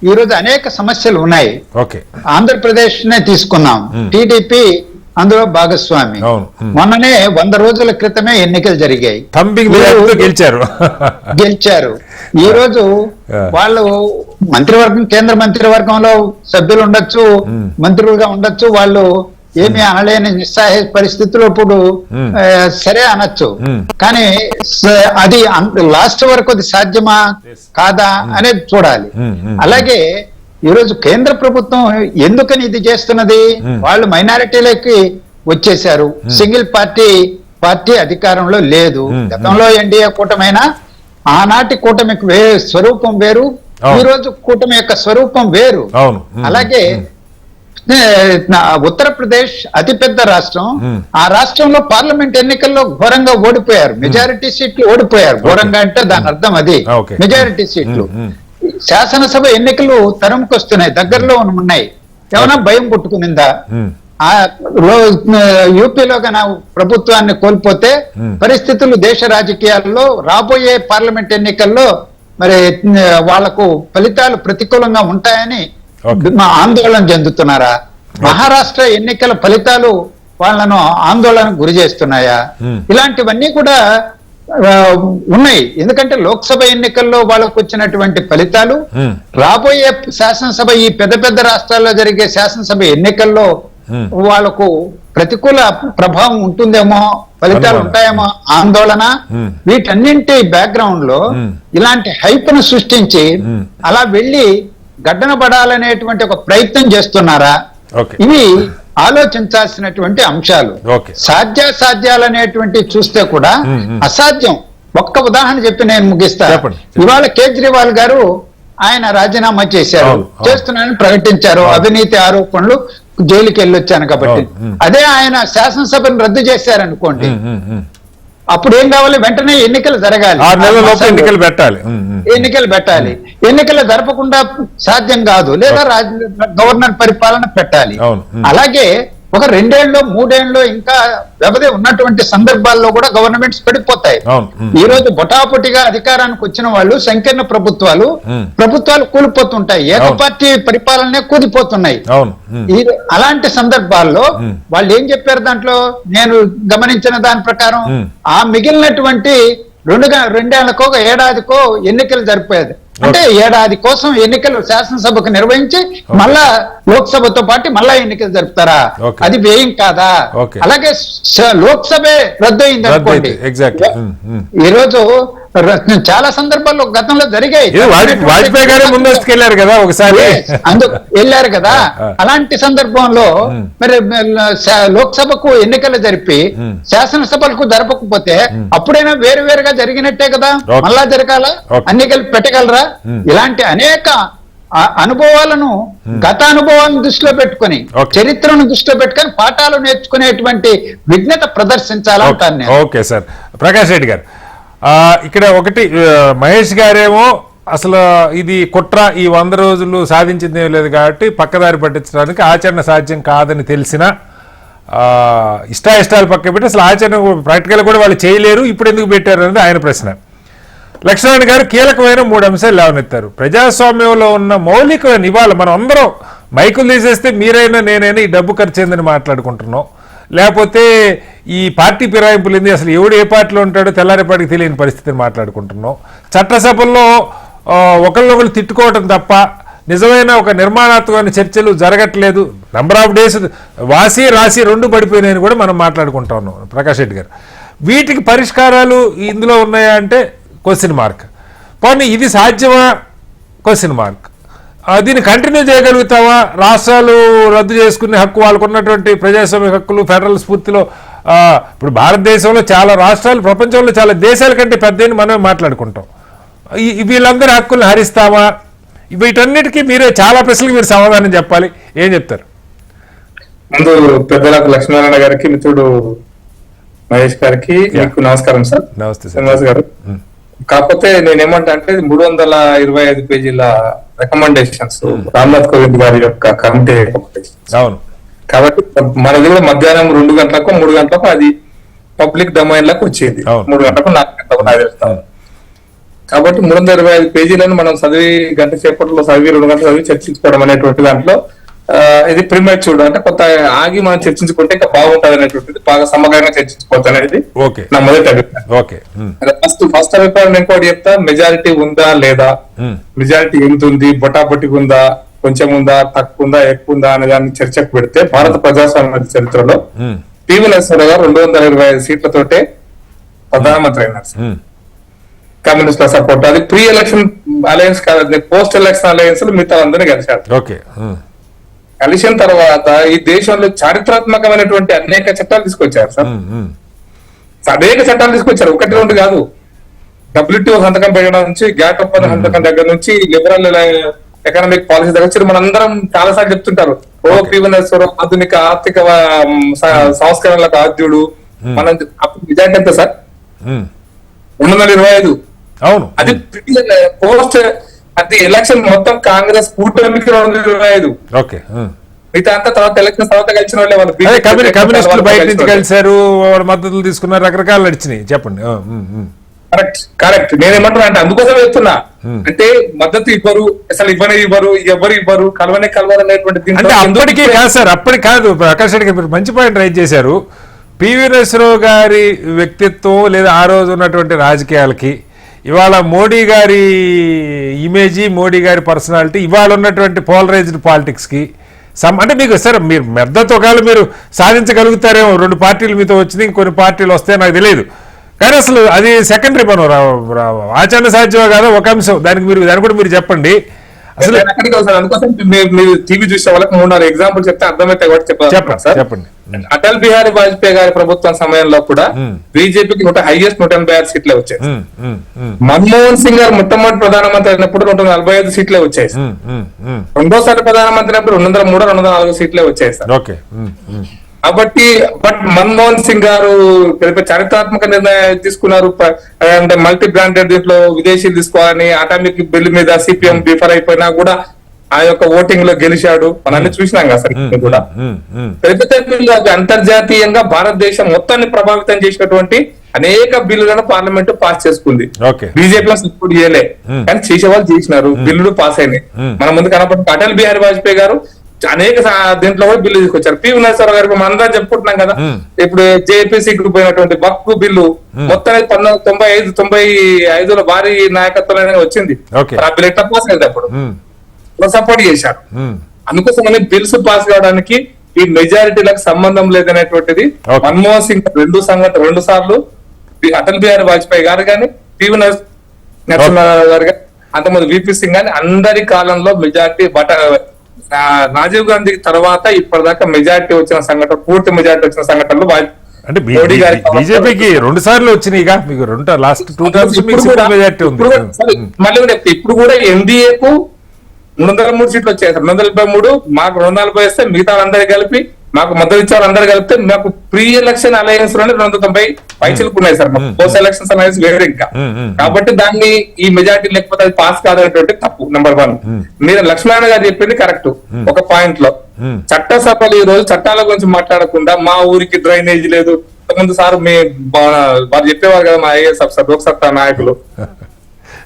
ఈ రోజు అనేక సమస్యలు ఉన్నాయి. ఆంధ్రప్రదేశ్ నే తీసుకున్నాం, టీడీపీ అందులో భాగస్వామి. మొన్ననే 100 రోజుల క్రితమే ఎన్నికలు జరిగాయి, గెలిచారు. ఈ రోజు వాళ్ళు మంత్రివర్గం, కేంద్ర మంత్రివర్గంలో సభ్యులు ఉండొచ్చు, మంత్రులుగా ఉండొచ్చు, వాళ్ళు ఏమీ అనలేని నిస్సహాయ పరిస్థితిలో ఇప్పుడు సరే అనొచ్చు. కానీ అది లాస్ట్ వరకు అది సాధ్యమా కాదా అనేది చూడాలి. అలాగే ఈరోజు కేంద్ర ప్రభుత్వం ఎందుకని ఇది చేస్తున్నది? వాళ్ళు మైనారిటీలకి వచ్చేసారు, సింగిల్ పార్టీ అధికారంలో లేదు. గతంలో ఎన్డీఏ కూటమైనా ఆనాటి కూటమికి స్వరూపం వేరు, ఈ రోజు కూటమి యొక్క స్వరూపం వేరు. అలాగే ఉత్తరప్రదేశ్ అతిపెద్ద రాష్ట్రం, ఆ రాష్ట్రంలో పార్లమెంట్ ఎన్నికల్లో ఘోరంగా ఓడిపోయారు, మెజారిటీ సీట్లు ఓడిపోయారు. ఘోరంగా అంటే దాని అర్థం అది, మెజారిటీ సీట్లు. శాసనసభ ఎన్నికలు తరుముకొస్తున్నాయి, దగ్గరలో ఉన్నాయి. ఏమైనా భయం పుట్టుకునిందా? యూపీలో కన్నా ప్రభుత్వాన్ని కోల్పోతే పరిస్థితులు దేశ రాజకీయాల్లో రాబోయే పార్లమెంట్ ఎన్నికల్లో మరి వాళ్లకు ఫలితాలు ప్రతికూలంగా ఉంటాయని ఆందోళన చెందుతున్నారా? మహారాష్ట్ర ఎన్నికల ఫలితాలు వాళ్ళను ఆందోళనకు గురి చేస్తున్నాయా? ఇలాంటివన్నీ కూడా ఉన్నాయి. ఎందుకంటే లోక్సభ ఎన్నికల్లో వాళ్ళకు వచ్చినటువంటి ఫలితాలు రాబోయే శాసనసభ, ఈ పెద్ద పెద్ద రాష్ట్రాల్లో జరిగే శాసనసభ ఎన్నికల్లో వాళ్ళకు ప్రతికూల ప్రభావం ఉంటుందేమో, ఫలితాలు ఉంటాయేమో ఆందోళన. వీటన్నింటి బ్యాక్గ్రౌండ్ లో ఇలాంటి హైప్ ను సృష్టించి అలా వెళ్లి గడ్డన పడాలనేటువంటి ఒక ప్రయత్నం చేస్తున్నారా? ఇవి ఆలోచించాల్సినటువంటి అంశాలు. సాధ్యాసాధ్యాలనేటువంటి చూస్తే కూడా అసాధ్యం. ఒక్క ఉదాహరణ చెప్పి నేను ముగిస్తా. ఇవాళ కేజ్రీవాల్ గారు ఆయన రాజీనామా చేశారు, చేస్తున్నానని ప్రకటించారు. అవినీతి ఆరోపణలు, జైలుకి వెళ్ళొచ్చాను కాబట్టి. అదే ఆయన శాసనసభను రద్దు చేశారనుకోండి, అప్పుడు ఏం కావాలి? వెంటనే ఎన్నికలు జరగాలి, ఎన్నికలు పెట్టాలి. ఎన్నికలు జరపకుండా సాధ్యం కాదు, లేదా గవర్నర్ పరిపాలన పెట్టాలి. అలాగే ఒక 2 ఏళ్ళు 3 ఏళ్ళు ఇంకా వ్యవధి ఉన్నటువంటి సందర్భాల్లో కూడా గవర్నమెంట్స్ పడిపోతాయి. ఈ రోజు బొటాబొటిగా అధికారానికి వచ్చిన వాళ్ళు సంకీర్ణ ప్రభుత్వాలు కూలిపోతుంటాయి, ఏకపార్టీ పరిపాలనే కూలిపోతున్నాయి. అలాంటి సందర్భాల్లో వాళ్ళు ఏం చెప్పారు? దాంట్లో నేను గమనించిన దాని ప్రకారం ఆ మిగిలినటువంటి 2 ఏళ్లకో 1 ఏడాదికో ఎన్నికలు జరిపేది. అంటే ఏడాది కోసం ఎన్నికలు శాసనసభకు నిర్వహించి మళ్ళా లోక్సభతో పాటు మళ్ళా ఎన్నికలు జరుపుతారా? అది వ్యయం కాదా? అలాగే లోక్సభే రద్దు అయింది అనుకోండి. ఈ రోజు చాలా సందర్భాల్లో గతంలో జరిగాయి. వాజ్పేయి గారు ముందస్తుకు వెళ్ళారు కదా ఒకసారి, అందుకు వెళ్ళారు కదా. అలాంటి సందర్భంలో మరి లోక్సభకు ఎన్నికలు జరిపి శాసనసభలకు జరపకపోతే అప్పుడైనా వేరువేరుగా జరిగినట్టే కదా, మళ్ళా జరగాల, ఎన్నికలు పెట్టగలరా? ఇలాంటి అనేక అనుభవాలను, గత అనుభవాలను దృష్టిలో పెట్టుకుని, చరిత్రను దృష్టిలో పెట్టుకుని పాఠాలు నేర్చుకునేటువంటి విజ్ఞత ప్రదర్శించాలంటాను నేను. Okay sir. ప్రకాష్ రెడ్డి గారు, ఇక్కడ ఒకటి, మహేష్ గారేమో అసలు ఇది కుట్ర, ఈ 100 రోజులు సాధించింది లేదు కాబట్టి పక్కదారి పట్టించడానికి ఆచరణ సాధ్యం కాదని తెలిసిన ఇష్టాలు పక్క పెట్టి అసలు ఆచరణ ప్రాక్టికల్ కూడా వాళ్ళు చేయలేరు, ఇప్పుడు ఎందుకు పెట్టారు అనేది ఆయన ప్రశ్న. లక్ష్మణ్ గారు కీలకమైన 3 అంశాలు లేవనెత్తారు. ప్రజాస్వామ్యంలో ఉన్న మౌలికమైన ఇవాళ మనం అందరం మైకులు తీసేస్తే మీరైనా నేనైనా ఈ డబ్బు ఖర్చు అయిందని మాట్లాడుకుంటున్నాం, లేకపోతే ఈ పార్టీ ఫిరాయింపులు ఏంది, అసలు ఎవడు ఏ పార్టీలో ఉంటాడో తెల్లారేపాటికి తెలియని పరిస్థితిని మాట్లాడుకుంటున్నాం. చట్టసభల్లో ఒకళ్ళొకళ్ళు తిట్టుకోవటం తప్ప నిజమైన ఒక నిర్మాణాత్మకమైన చర్చలు జరగట్లేదు. నెంబర్ ఆఫ్ డేస్ వాసి రాసి 2 పడిపోయినాయని కూడా మనం మాట్లాడుకుంటా ఉన్నాం. ప్రకాష్ రెడ్డి గారు, వీటికి పరిష్కారాలు ఇందులో ఉన్నాయా అంటే క్వశ్చన్ మార్క్. పోనీ ఇది సాధ్యమా? Question mark. దీన్ని కంటిన్యూ చేయగలుగుతావా? రాష్ట్రాలు రద్దు చేసుకునే హక్కు, వాళ్ళకు ఉన్నటువంటి ప్రజాస్వామ్య హక్కులు ఫెడరల్ స్ఫూర్తిలో, ఇప్పుడు భారతదేశంలో చాలా రాష్ట్రాలు ప్రపంచంలో చాలా దేశాల కంటే పెద్దని మనమే మాట్లాడుకుంటాం. వీళ్ళందరి హక్కులను హరిస్తామా? వీటన్నిటికీ మీరే చాలా ప్రశ్నలకు మీరు సమాధానం చెప్పాలి. ఏం చెప్తారు? ముందు పెద్దలకు లక్ష్మీనారాయణ గారికి, మిత్రుడు మహేష్ గారికి మీకు నమస్కారం సార్. నమస్తే శ్రీనివాస్ గారు. కాకపోతే నేనేమంటా అంటే 325 పేజీల రికమెండేషన్స్ రామ్నాథ్ కోవింద్ గారి యొక్క కమిటీ రికమెండేషన్స్. అవును. కాబట్టి మన దగ్గర మధ్యాహ్నం 2 గంటలకు 3 గంటలకు అది పబ్లిక్ డొమైన్ లకు వచ్చేది, 3 గంటలకు 4 గంటలకు నాకు తెలుస్తాను. కాబట్టి 325 పేజీలను మనం చదివి గంట సేపట్లో చదివి 2 గంటలు చదివి చర్చించుకోవడం అనేటువంటి దాంట్లో ఇది ప్రిమాచ్యూర్, అంటే కొంత ఆగి మనం చర్చించుకుంటే ఇంకా బాగుంటది అనేటువంటిది, బాగా సమగ్రంగా చర్చించుకోవచ్చు అనేది నా మొదటి అభిప్రాయం. ఫస్ట్ అభిప్రాయం ఇంకోటి చెప్తా, మెజారిటీ ఉందా లేదా, మెజారిటీ ఎంత ఉంది, బొటాబొట్టి ఉందా, కొంచెం ఉందా, తక్కువ ఉందా, ఎక్కువ ఉందా అనే దాన్ని చర్చకు పెడితే భారత ప్రజాస్వామ్య చరిత్రలో పివి నరసింహారావు గారు 225 సీట్లతోటే ప్రధానమంత్రి అయినారు సార్. కమ్యూనిస్టుల సపోర్ట్, అది ప్రీ ఎలక్షన్ అలయన్స్ కాదు, పోస్ట్ ఎలక్షన్ అలయన్స్ మిగతా అందరినీ కలిశారు. కలిసిన తర్వాత ఈ దేశంలో చారిత్రాత్మకమైనటువంటి అనేక చట్టాలు తీసుకొచ్చారు సార్. అనేక చట్టాలు తీసుకొచ్చారు, ఒకటి రెండు కాదు. WTO సంతకం పెట్టడం నుంచి, గ్యాట్ ఒప్పందం సంతకం దగ్గర నుంచి, లిబరల్ ఎకనామిక్ పాలసీ దగ్గర నుంచి మనందరం చాలా సార్లు చెప్తుంటారు పివి నరసింహారావు ఆధునిక ఆర్థిక సంస్కరణలకు ఆద్యుడు. మనం అప్పుడు నిజానికి ఎంత సార్ 225. అవును, అది పోస్ట్ అది ఎలక్షన్ మొత్తం కాంగ్రెస్ కూటమికి 225. ఓకే. మిగతా అంతా తర్వాత ఎలక్షన్ తర్వాత కలిసిన వాళ్ళే వాళ్ళు. కమ్యూనిస్టులు బయట నుంచి కలిశారు, వాళ్ళ మద్దతులు తీసుకున్నారు, రకరకాలు నడిచినాయి. చెప్పండి. కరెక్ట్. నేనేమంటున్నా అంటే అందుకోసం చెప్తున్నా, అంటే మద్దతు ఇవ్వరు, అసలు ఇవ్వరు, ఎవరు ఇవ్వరు, కలవనేటువంటి అంటే అప్పటికీ కాదు సార్, అప్పటికి కాదు. ప్రకాష్ రెడ్డి గారు మంచి పాయింట్ రైజ్ చేశారు. పివి నరసింహారావు గారి వ్యక్తిత్వం లేదా ఆ రోజు ఉన్నటువంటి రాజకీయాలకి ఇవాళ మోడీ గారి ఇమేజీ, మోడీ గారి పర్సనాలిటీ, ఇవాళ ఉన్నటువంటి పోలరైజ్డ్ పాలిటిక్స్కి అంటే మీకు సార్ మీరు మద్దతు ఒకవేళ మీరు సాధించగలుగుతారేమో, 2 పార్టీలు మీతో వచ్చినాయి, ఇంకొన్ని పార్టీలు వస్తాయి నాకు తెలియదు. కానీ అసలు అది సెకండరీ మనం ఆచరణ సాధ్యమా కాదా ఒక అంశం. దాన్ని కూడా మీరు చెప్పండి. అసలు అందుకోసం మీరు టీవీ చూసే వాళ్ళకి 3-4 ఎగ్జాంపుల్ చెప్తే అర్థమైతే చెప్పండి. అటల్ బిహారీ వాజ్పేయి గారి ప్రభుత్వం సమయంలో కూడా బీజేపీకి హైయెస్ట్ 186 సీట్లే వచ్చాయి. మన్మోహన్ సింగ్ గారు మొట్టమొదటి ప్రధానమంత్రి అయినప్పుడు 245 సీట్లే వచ్చాయి. రెండోసారి ప్రధానమంత్రి అయినప్పుడు 203, 204 సీట్లే వచ్చాయి సార్. కాబట్టి మన్మోహన్ సింగ్ గారు చారిత్రాత్మక నిర్ణయం తీసుకున్నారు. అంటే మల్టీ బ్రాండెడ్ దీంట్లో విదేశీలు తీసుకోవాలని, అటామిక్ బిల్ మీద సిపిఎం డిఫర్ అయిపోయినా కూడా ఆ యొక్క ఓటింగ్ లో గెలిచాడు. మనం చూసినాం కదా సార్. కూడా అంతర్జాతీయంగా భారతదేశం మొత్తాన్ని ప్రభావితం చేసినటువంటి అనేక బిల్లులను పార్లమెంట్ పాస్ చేసుకుంది. బీజేపీలో సపోర్ట్ చేయలే, కానీ చేసేవాళ్ళు చేసినారు, బిల్లులు పాస్ అయినాయి. మన ముందు కనపడి అటల్ బిహారీ వాజ్పేయి గారు అనేక దీంట్లో కూడా బిల్లు తీసుకొచ్చారు. పివి నరసింహారావు గారికి మనం అందరం చెప్పుకుంటున్నాం కదా, ఇప్పుడు జేపీసీకి పోయినటువంటి వక్ఫ్ బిల్లు మొత్తం 1995లో భారీ నాయకత్వంలో వచ్చింది. ఆ బిల్ ఎట్లా పాస్ అయింది అప్పుడు సపోర్ట్ చేశారు. అందుకోసమని బిల్స్ పాస్ కావడానికి ఈ మెజారిటీలకు సంబంధం లేదనేటువంటిది మన్మోహన్ సింగ్ 2 సార్లు, అటల్ బిహారీ వాజ్పేయి గారు కానీ, పివి నరసింహారావు గారు కానీ, అంతకుముందు విపి సింగ్ కానీ అందరి కాలంలో మెజారిటీ రాజీవ్ గాంధీ తర్వాత ఇప్పటిదాకా మెజారిటీ వచ్చిన సంఘటన, పూర్తి మెజారిటీ వచ్చిన సంఘటనలు అంటే బీజేపీకి 2 సార్లు వచ్చినాయిగా, మీకు లాస్ట్ 2 టర్మ్స్ మెజారిటీ ఉంది. మళ్ళీ ఇప్పుడు కూడా ఎన్డీఏకు 303 సీట్లు వచ్చాయి సార్. 223, మాకు 240 వస్తే మిగతా అందరు కలిపి, మాకు మద్దతు ఇచ్చే వాళ్ళందరూ కలిపితే మాకు ప్రీ ఎలక్షన్ అలయన్స్ లోనే 290 పైచిలకు ఉన్నాయి సార్. పోస్ట్ ఎలక్షన్స్ అలయన్స్ వేరే ఇంకా. కాబట్టి దాన్ని ఈ మెజారిటీ లేకపోతే అది పాస్ కాదనేటువంటి తప్పు. నెంబర్ 1. మీరు లక్ష్మణ గారు చెప్పింది కరెక్ట్ ఒక పాయింట్ లో. చట్టసభలు ఈ రోజు చట్టాల గురించి మాట్లాడకుండా మా ఊరికి డ్రైనేజ్ లేదు, ముందు సార్ వారు చెప్పేవారు కదా మా ఐఏఎస్ అఫ్సర్, లోక్సత్తా నాయకులు,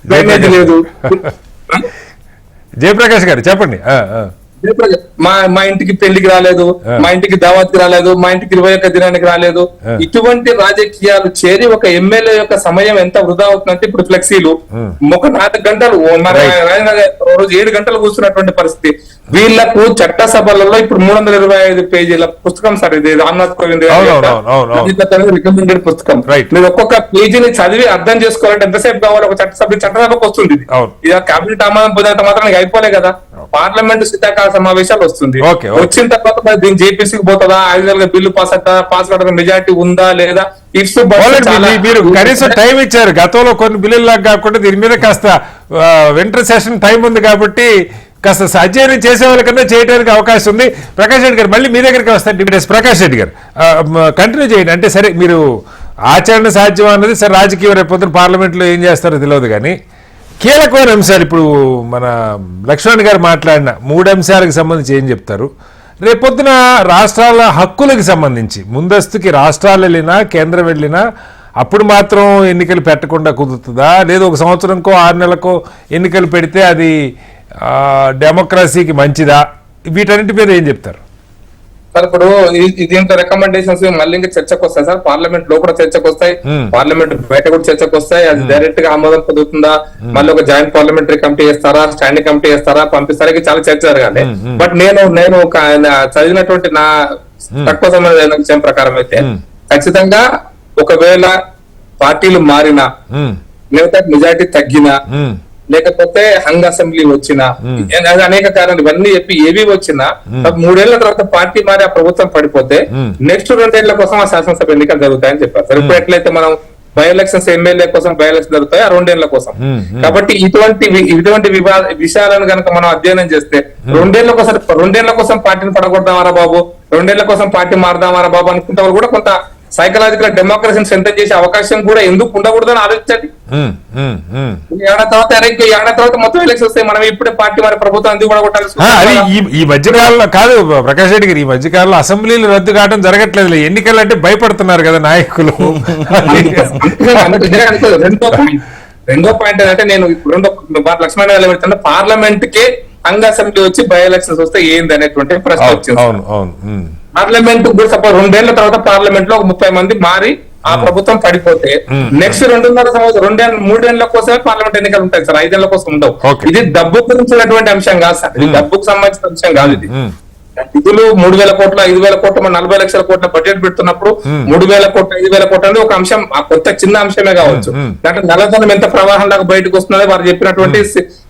డ్రైనేజ్ లేదు. జయప్రకాష్ గారు చెప్పండి. మా ఇంటికి పెళ్లికి రాలేదు, మా ఇంటికి దావత్కి రాలేదు, మా ఇంటికి 21 దినానికి రాలేదు. ఇటువంటి రాజకీయాలు చేరి ఒక ఎమ్మెల్యే యొక్క సమయం ఎంత వృధా అవుతుందంటే, ఇప్పుడు ఫ్లెక్సీలు ఒక 4 గంటలు, మన రోజు 7 గంటలు కూర్చున్నటువంటి పరిస్థితి. వీళ్లకు చట్టసభలలో ఇప్పుడు 325 పేజీల పుస్తకం సార్ ఇది, రామ్నాథ్ కోవింద్ రికమెండెడ్ పుస్తకం. మీరు ఒక్కొక్క పేజీని చదివి అర్థం చేసుకోవాలంటే ఎంతసేపు కావాలి? ఒక చట్టసభకు వస్తుంది. ఇది కేబినెట్ ఆమోదం పొందినంత మాత్రం అయిపోలే కదా. పార్లమెంట్ శీతాకాల సమావేశాలు వస్తుంది. వచ్చిన తర్వాత దీన్ని జేపీసీకి పోతుందా, 5 నెలలుగా బిల్లు పాస్ కావడానికి మెజారిటీ ఉందా లేదా? మీరు కనీసం టైం ఇచ్చారు. గతంలో కొన్ని బిల్లులు లాగా కాకుండా దీని మీద కాస్త వింటర్ సెషన్ టైం ఉంది కాబట్టి కాస్త అధ్యయనం చేసే వాళ్ళకన్నా చేయడానికి అవకాశం ఉంది. ప్రకాష్ రెడ్డి గారు మళ్ళీ మీ దగ్గరికి వస్తారు. ప్రకాష్ రెడ్డి గారు కంటిన్యూ చేయండి. అంటే సరే మీరు ఆచరణ సాధ్యం అన్నది సరే, రాజకీయ రేపు పొద్దున పార్లమెంట్లో ఏం చేస్తారో తెలియదు, కానీ కీలకమైన అంశాలు ఇప్పుడు మన లక్ష్మణ్ గారు మాట్లాడిన 3 అంశాలకు సంబంధించి ఏం చెప్తారు? రేపొద్దున రాష్ట్రాల హక్కులకు సంబంధించి ముందస్తుకి రాష్ట్రాలు వెళ్ళినా కేంద్రం వెళ్ళినా అప్పుడు మాత్రం ఎన్నికలు పెట్టకుండా కుదురుతుందా, లేదా 1 సంవత్సరంకో 6 నెలలకో ఎన్నికలు పెడితే అది డెమోక్రసీకి మంచిదా? వీటన్నిటి మీద ఏం చెప్తారు? సార్ ఇప్పుడు దీంట్లో రికమెండేషన్స్ మళ్ళీ ఇంకా చర్చకు వస్తాయి సార్, పార్లమెంట్ లో కూడా చర్చకు వస్తాయి, పార్లమెంట్ బయట కూడా చర్చకు వస్తాయి. అది డైరెక్ట్ గా ఆమోదం పొందుతుందా, మళ్ళీ ఒక జాయింట్ పార్లమెంటరీ కమిటీ చేస్తారా, స్టాండింగ్ కమిటీ చేస్తారా, పంపిస్తారా, చాలా చర్చ జరగాలి. బట్ నేను చదివినటువంటి నా తక్కువ సంబంధించిన విషయం ప్రకారం అయితే ఖచ్చితంగా ఒకవేళ పార్టీలు మారినా లేదా మెజారిటీ తగ్గినా లేకపోతే హంగ్ అసెంబ్లీ వచ్చినా అనేక కారణాలు ఇవన్నీ చెప్పి ఏవి వచ్చినా 3 ఏళ్ల తర్వాత పార్టీ మారి ఆ ప్రభుత్వం పడిపోతే నెక్స్ట్ 2 ఏళ్ల కోసం ఆ శాసనసభ ఎన్నికలు జరుగుతాయని చెప్పారు సార్. ఇప్పుడు ఎట్లయితే మనం బై ఎలక్షన్స్ ఎమ్మెల్యే కోసం బై ఎలక్షన్ జరుగుతాయి ఆ 2 ఏళ్ల కోసం. కాబట్టి ఇటువంటి విషయాలను కనుక మనం అధ్యయనం చేస్తే 2 ఏళ్ల కోసం పార్టీని పడగొడదామారా బాబు, 2 ఏళ్ల కోసం పార్టీ మారదామారా బాబు అనుకుంటే వాళ్ళు కూడా కొంత సైకలాజికల్ డెమోక్రసీని స్ట్రెంథెన్ చేసే అవకాశం కూడా ఎందుకు ఉండకూడదని ఆలోచించండి. ఏడాది తర్వాత మొత్తం ఎలక్షన్ వస్తాయి, మనం ఇప్పుడే పార్టీ మరి ప్రభుత్వం ఎందుకు పడగొట్టాలి? ఈ మధ్యకాలంలో కాదు ప్రకాష్ రెడ్డి గారు, ఈ మధ్యకాలంలో అసెంబ్లీలు రద్దు కావడం జరగట్లేదు, ఎన్నికలు అంటే భయపడుతున్నారు కదా నాయకులు. రెండో పాయింట్ ఏంటంటే నేను లక్ష్మణ గారు పెడుతున్నా, పార్లమెంట్ కే హంగ్ అసెంబ్లీ వచ్చి బై ఎలక్షన్స్ వస్తే ఏంది అనేటువంటి ప్రశ్న వచ్చింది. పార్లమెంట్ కూడా సపోజ్ 2 ఏళ్ల తర్వాత పార్లమెంట్ లో ఒక 30 మంది మారి ఆ ప్రభుత్వం పడిపోతే నెక్స్ట్ 2.5 సంవత్సరం 3 ఏళ్ల కోసమే పార్లమెంట్ ఎన్నికలు ఉంటాయి సార్, 5 ఏళ్ల కోసం ఉండవు. ఇది డబ్బు గురించినటువంటి అంశం కాదు సార్, ఇది డబ్బుకు సంబంధించిన అంశం కాదు. ఇది నిధులు 3,000 కోట్ల 5,000 కోట్ల 40 లక్షల కోట్ల బడ్జెట్ పెడుతున్నప్పుడు 3,000 కోట్ల 5,000 కోట్ల అనేది ఒక అంశం, ఆ కొత్త చిన్న అంశమే కావచ్చు. దాంట్లో నల్లధనం ఎంత ప్రవాహం లాగా బయటకు వస్తున్నది వారు చెప్పినటువంటి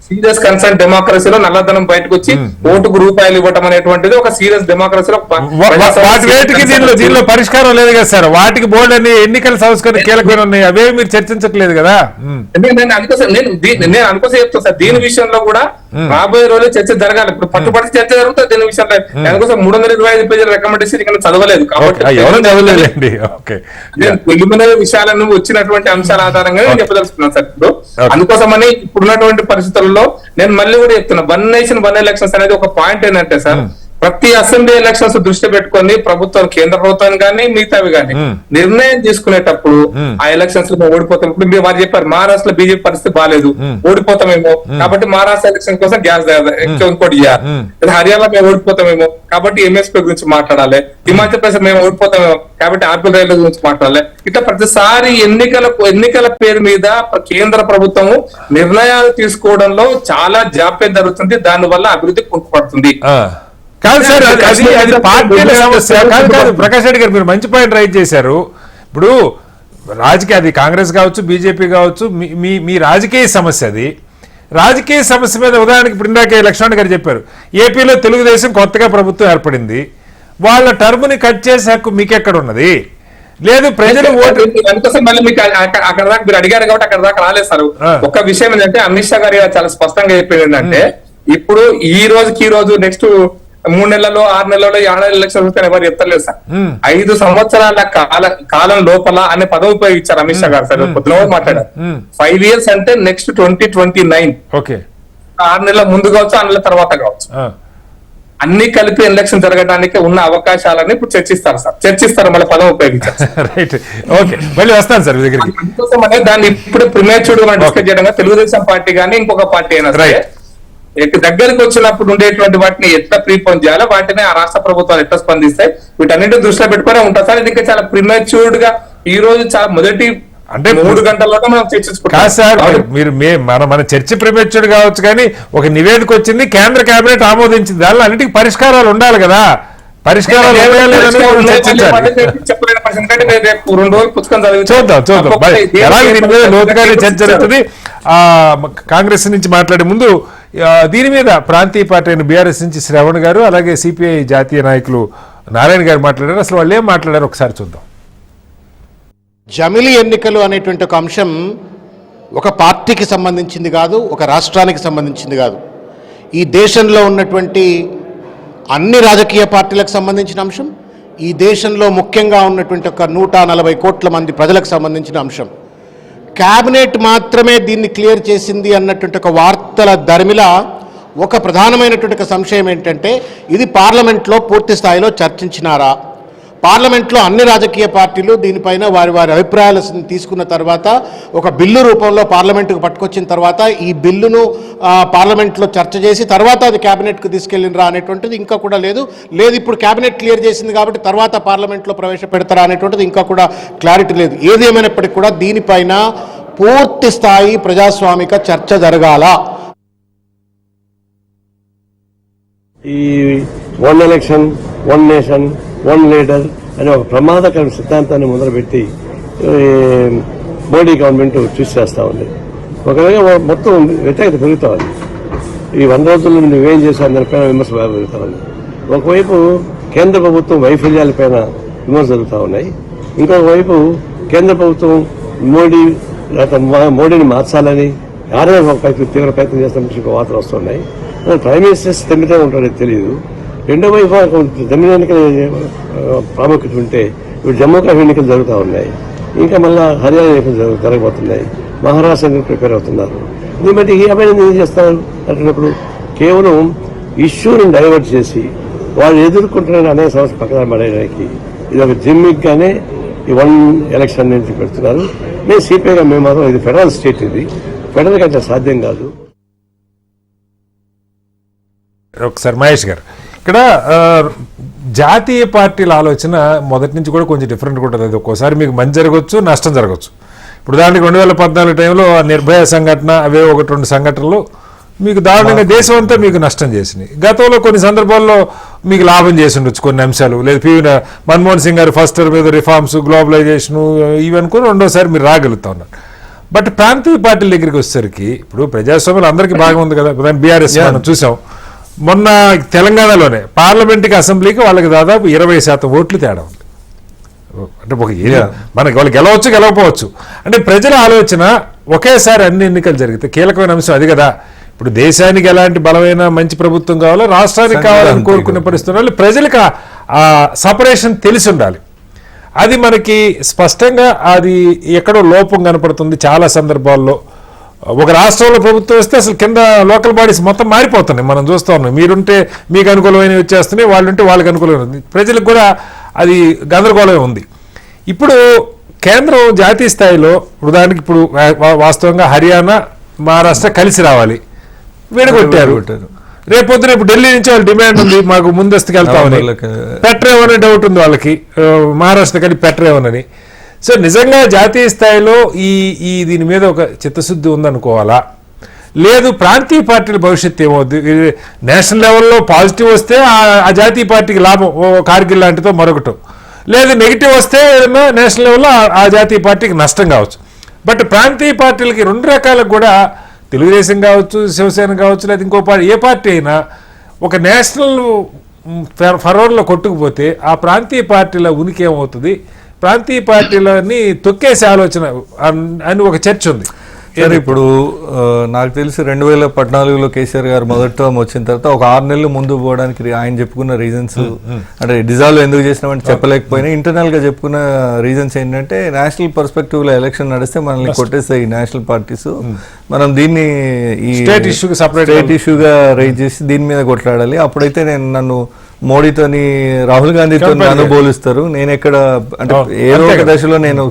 సీరియస్ కన్సర్న్ డెమోక్రసీలో నల్లధనం బయటకు వచ్చి ఓటుకు రూపాయలు ఇవ్వటం అనేటువంటిది ఒక సీరియస్ డెమోక్రసీలో దీనిలో పరిష్కారం లేదు కదా సార్. వాటికి బోర్డు అన్ని ఎన్నికల సంస్కరణ కీలకమైన ఉన్నాయి, అవే మీరు చర్చించట్లేదు కదా. నేను అనుకోసం చెప్తాను సార్, దీని విషయంలో కూడా రాబోయే రోజులు చర్చ జరగాలి. ఇప్పుడు పట్టుబడి చర్చ జరుగుతుంది దీని విషయంలో. దానికోసం 325 పేజీల రికమెండేషన్ ఇక్కడ చదవలేదు కాబట్టి ప్రిలిమినరీ విషయాలను వచ్చినటువంటి అంశాల ఆధారంగా నేను చెప్పదలుచుకున్నాను సార్. ఇప్పుడు అందుకోసమని ఇప్పుడున్నటువంటి పరిస్థితుల్లో నేను మళ్ళీ కూడా చెప్తున్నా, 1 నేషన్ 1 ఎలక్షన్స్ అనేది ఒక పాయింట్ ఏంటంటే సార్, ప్రతి అసెంబ్లీ ఎలక్షన్స్ దృష్టి పెట్టుకొని ప్రభుత్వం కేంద్ర ప్రభుత్వం కానీ మిగతావి కానీ నిర్ణయం తీసుకునేటప్పుడు ఆ ఎలక్షన్స్ లో ఓడిపోతాం. ఇప్పుడు మీరు వారు చెప్పారు మహారాష్ట్రలో బీజేపీ పరిస్థితి బాగాలేదు, ఓడిపోతామేమో కాబట్టి మహారాష్ట్ర ఎలక్షన్ కోసం గ్యాస్ ఇంకోటి ఇవ్వాలి, హర్యానా మేము ఓడిపోతామేమో కాబట్టి ఎంఎస్పీ గురించి మాట్లాడాలి, హిమాచల్ ప్రదేశ్ మేము ఓడిపోతామేమో కాబట్టి ఆర్పీ రైళ్ల గురించి మాట్లాడాలి. ఇట్లా ప్రతిసారి ఎన్నికల పేరు మీద కేంద్ర ప్రభుత్వము నిర్ణయాలు తీసుకోవడంలో చాలా జాప్యం జరుగుతుంది, దానివల్ల అభివృద్ధి కుంటుపడుతుంది. కాదు సార్, అది పార్టీల సమస్య కాదు. ప్రకాష్ రెడ్డి గారు మీరు మంచి పాయింట్ రైజ్ చేశారు. ఇప్పుడు రాజకీయ, అది కాంగ్రెస్ కావచ్చు బీజేపీ కావచ్చు, మీ రాజకీయ సమస్య అది. రాజకీయ సమస్య మీద ఉదాహరణకి ఇప్పుడు ఇందాక లక్ష్మణ్ గారు చెప్పారు, ఏపీలో తెలుగుదేశం కొత్తగా ప్రభుత్వం ఏర్పడింది, వాళ్ళ టర్మ్ని కట్ చేసే హక్కు మీకెక్కడ ఉన్నది? లేదు ప్రజలు ఓటు అందుకోసం మళ్ళీ మీకు అక్కడ దాకా మీరు అడిగారు కాబట్టి అక్కడ దాకా రాలేదు సార్. ఒక విషయం ఏంటంటే అమిత్ షా గారు చాలా స్పష్టంగా చెప్పింది ఏంటంటే, ఇప్పుడు ఈ రోజు నెక్స్ట్ 3 నెలల్లో 6 నెలల్లో 7 ఎలక్షన్ వస్తాయని ఎవరు చెప్తలేదు సార్. 5 సంవత్సరాల కాలం లోపల అనే పదవి ఉపయోగించారు అమిత్ షా గారు సార్, పొద్దున మాట్లాడారు. 5 years అంటే నెక్స్ట్ 2029. 6 నెలల ముందు కావచ్చు 6 నెలల తర్వాత కావచ్చు, అన్ని కలిపి ఎలక్షన్ జరగడానికి ఉన్న అవకాశాలని ఇప్పుడు చర్చిస్తారు మళ్ళీ పదం ఉపయోగించారు. మళ్ళీ వస్తాను సార్ దగ్గరికి. అందుకోసమనే దాన్ని ఇప్పుడు ప్రిమేచ్యూర్ గా డిస్కస్ చేయడం, తెలుగుదేశం పార్టీ కానీ ఇంకొక పార్టీ అయినా దగ్గరికి వచ్చినప్పుడు ఉండేటువంటి వాటిని ఎట్లా ప్రీపోన్ చేయాలో వాటిని ఆ రాష్ట్ర ప్రభుత్వాలు ఎట్లా స్పందిస్తాయి వీటన్నిటి దృష్టిలో పెట్టుకునే ఉంటారు సార్. ఇది ఇంకా చాలా ప్రిమేచ్యూర్డ్ గా ఈ రోజు చాలా మొదటి అంటే 3 గంటల్లోనే మనం చర్చించుకుంటాం సార్. మీరు మన చర్చ ప్రిమేచ్యూర్డ్ కావచ్చు, కానీ ఒక నివేదిక వచ్చింది, కేంద్ర కేబినెట్ ఆమోదించింది, దానిలో అన్నిటికీ పరిష్కారాలు ఉండాలి కదా. పరిష్కారాలు చూద్దాం ఎలాగే దీని మీద లోతుగానే చర్చ జరుగుతుంది. కాంగ్రెస్ నుంచి మాట్లాడే ముందు దీని మీద ప్రాంతీయ పార్టీ అయిన బీఆర్ఎస్ నుంచి శ్రవణ్ గారు, అలాగే సిపిఐ జాతీయ నాయకులు నారాయణ గారు మాట్లాడారు. అసలు వాళ్ళు ఏం మాట్లాడారు ఒకసారి చూద్దాం. జమిలీ ఎన్నికలు అనేటువంటి ఒక అంశం ఒక పార్టీకి సంబంధించింది కాదు, ఒక రాష్ట్రానికి సంబంధించింది కాదు, ఈ దేశంలో ఉన్నటువంటి అన్ని రాజకీయ పార్టీలకు సంబంధించిన అంశం, ఈ దేశంలో ముఖ్యంగా ఉన్నటువంటి ఒక 140 కోట్ల మంది ప్రజలకు సంబంధించిన అంశం. క్యాబినెట్ మాత్రమే దీన్ని క్లియర్ చేసింది అన్నటువంటి ఒక వార్తల ధర్మిల ఒక ప్రధానమైనటువంటి ఒక సంశయం ఏంటంటే, ఇది పార్లమెంట్లో పూర్తి స్థాయిలో చర్చించినారా, పార్లమెంట్లో అన్ని రాజకీయ పార్టీలు దీనిపైన వారి వారి అభిప్రాయాలను తీసుకున్న తర్వాత ఒక బిల్లు రూపంలో పార్లమెంటుకు పట్టుకొచ్చిన తర్వాత ఈ బిల్లును పార్లమెంట్లో చర్చ చేసి తర్వాత అది క్యాబినెట్కు తీసుకెళ్ళినరా అనేటువంటిది ఇంకా కూడా లేదు. ఇప్పుడు క్యాబినెట్ క్లియర్ చేసింది కాబట్టి తర్వాత పార్లమెంట్లో ప్రవేశపెడతారా అనేటువంటిది ఇంకా కూడా క్లారిటీ లేదు. ఏది ఏమైనప్పటికీ కూడా దీనిపైన పూర్తి స్థాయి ప్రజాస్వామిక చర్చ జరగాల. ఈ one election, one nation, one leader అనే ఒక ప్రమాదకర సిద్ధాంతాన్ని మొదలుపెట్టి మోడీ గవర్నమెంట్ ట్విస్ట్ చేస్తా ఉంది. ఒక రకంగా మొత్తం వ్యతిరేకత పెరుగుతా ఉంది. ఈ 100 రోజుల్లో నువ్వేం చేశావు దానిపైన విమర్శ పెరుగుతా ఉంది. ఒకవైపు కేంద్ర ప్రభుత్వం వైఫల్యాలపైన విమర్శ జరుగుతూ ఉన్నాయి. ఇంకొక వైపు కేంద్ర ప్రభుత్వం మోడీని మార్చాలని తీవ్ర ప్రయత్నం చేస్తున్న వార్తలు వస్తున్నాయి. ప్రైమ్ మినిస్టర్ తెమ్మితే ఉంటాడో తెలియదు. రెండో వైపు జమ్మూ ప్రాముఖ్యత ఉంటే ఇప్పుడు జమ్మూ కాశ్మీర్ ఎన్నికలు జరుగుతూ ఉన్నాయి. ఇంకా మళ్ళా హర్యానా ఎన్నికలు జరగబోతున్నాయి. మహారాష్ట్ర ఎన్నికలు ప్రిపేర్ అవుతున్నారు. దీన్ని బట్టి ఈ అభివృద్ధి ఏం చేస్తారు అంటున్నప్పుడు కేవలం ఇష్యూని డైవర్ట్ చేసి వాళ్ళు ఎదుర్కొంటున్న అనేక సమస్యలు పక్కన పడేయడానికి ఇది ఒక జిమ్మిక్ గానే ఈ వన్ ఎలక్షన్ నుంచి పెడుతున్నారు. మేము సిపిఐగా మేము మాత్రం ఇది ఫెడరల్ స్టేట్, ఇది ఫెడరల్ కంటే సాధ్యం కాదు. ఒకసారి మహేష్ గారు, ఇక్కడ జాతీయ పార్టీల ఆలోచన మొదటి నుంచి కూడా కొంచెం డిఫరెంట్గా ఉంటుంది. అది ఒక్కోసారి మీకు మంచి జరగవచ్చు, నష్టం జరగవచ్చు. ఇప్పుడు దానికి 2014 టైంలో నిర్భయ సంఘటన, అవే 1-2 సంఘటనలు మీకు దారుణంగా దేశం అంతా మీకు నష్టం చేసినాయి. గతంలో కొన్ని సందర్భాల్లో మీకు లాభం చేసి ఉండొచ్చు కొన్ని అంశాలు. లేదు మన్మోహన్ సింగ్ గారు ఫస్ట్ మీద రిఫార్మ్స్, గ్లోబలైజేషను ఇవి అనుకుని రెండోసారి మీరు రాగలుగుతా ఉన్నారు. బట్ ప్రాంతీయ పార్టీల దగ్గరికి వచ్చేసరికి ఇప్పుడు ప్రజాస్వామ్యంలో అందరికీ బాగా ఉంది కదా. బీఆర్ఎస్ మనం చూసాం మొన్న తెలంగాణలోనే పార్లమెంట్కి, అసెంబ్లీకి వాళ్ళకి దాదాపు 20% ఓట్లు తేడా ఉంది. అంటే ఒక మనకి వాళ్ళు గెలవచ్చు, గెలవకపోవచ్చు. అంటే ప్రజల ఆలోచన ఒకేసారి అన్ని ఎన్నికలు జరిగితే కీలకమైన అంశం అది కదా. ఇప్పుడు దేశానికి ఎలాంటి బలమైన మంచి ప్రభుత్వం కావాలో రాష్ట్రానికి కావాలని కోరుకునే పరిస్థితుల్లో ప్రజలకు ఆ సపరేషన్ తెలిసి ఉండాలి. అది మనకి స్పష్టంగా అది ఎక్కడో లోపం కనపడుతుంది చాలా సందర్భాల్లో. ఒక రాష్ట్రంలో ప్రభుత్వం వస్తే అసలు కింద లోకల్ బాడీస్ మొత్తం మారిపోతున్నాయి. మనం చూస్తూ ఉన్నాం. మీరుంటే మీకు అనుకూలమైనవి వచ్చేస్తున్నాయి, వాళ్ళుంటే వాళ్ళకి అనుకూలమైనది. ప్రజలకు కూడా అది గందరగోళమే ఉంది. ఇప్పుడు కేంద్రం జాతీయ స్థాయిలో ఉదాహరణకి ఇప్పుడు వాస్తవంగా హర్యానా, మహారాష్ట్ర కలిసి రావాలి, విడగొట్టారు. రేపొద్దున ఇప్పుడు ఢిల్లీ నుంచి వాళ్ళ డిమాండ్ ఉంది, మాకు ముందస్తుకు వెళ్తామని. పెట్టరేమనే డౌట్ ఉంది వాళ్ళకి, మహారాష్ట్ర కలిపి పెట్టరేమోనని. సో నిజంగా జాతీయ స్థాయిలో ఈ దీని మీద ఒక చిత్తశుద్ధి ఉందనుకోవాలా, లేదు ప్రాంతీయ పార్టీల భవిష్యత్తు ఏమవుద్ది? నేషనల్ లెవెల్లో పాజిటివ్ వస్తే ఆ జాతీయ పార్టీకి లాభం, కార్గిల్ లాంటితో మరొకటో. లేదు నెగిటివ్ వస్తే ఏదన్నా నేషనల్ లెవెల్లో ఆ జాతీయ పార్టీకి నష్టం కావచ్చు. బట్ ప్రాంతీయ పార్టీలకి 2 రకాలకు కూడా, తెలుగుదేశం కావచ్చు, శివసేన కావచ్చు, లేదా ఇంకో పార్టీ, ఏ పార్టీ అయినా ఒక నేషనల్ ఫర్వర్లో కొట్టుకుపోతే ఆ ప్రాంతీయ పార్టీల ఉనికి ఏమవుతుంది? ప్రాంతీయ పార్టీలని తొక్కేసే ఆలోచన అని ఒక చర్చ ఉంది. సార్ ఇప్పుడు నాకు తెలిసి 2014లో కేసీఆర్ గారు మొదటి టర్మ్ వచ్చిన తర్వాత ఒక 6 నెలలు ముందు పోవడానికి ఆయన చెప్పుకున్న రీజన్స్, అంటే డిజాల్వ్ ఎందుకు చేసినామంటే చెప్పలేకపోయినా ఇంటర్నల్ గా చెప్పుకున్న రీజన్స్ ఏంటంటే నేషనల్ పర్స్పెక్టివ్ లో ఎలక్షన్ నడిస్తే మనల్ని కొట్టేస్తాయి నేషనల్ పార్టీస్, మనం దీన్ని ఈ స్టేట్ ఇష్యూగా రైజ్ చేసి దీని మీద కొట్లాడాలి. అప్పుడైతే నన్ను మోడీతోని, రాహుల్ గాంధీతో నన్ను పోలుస్తారు, నేను ఎక్కడ అంటే ఏదో ఒక దశలో నేను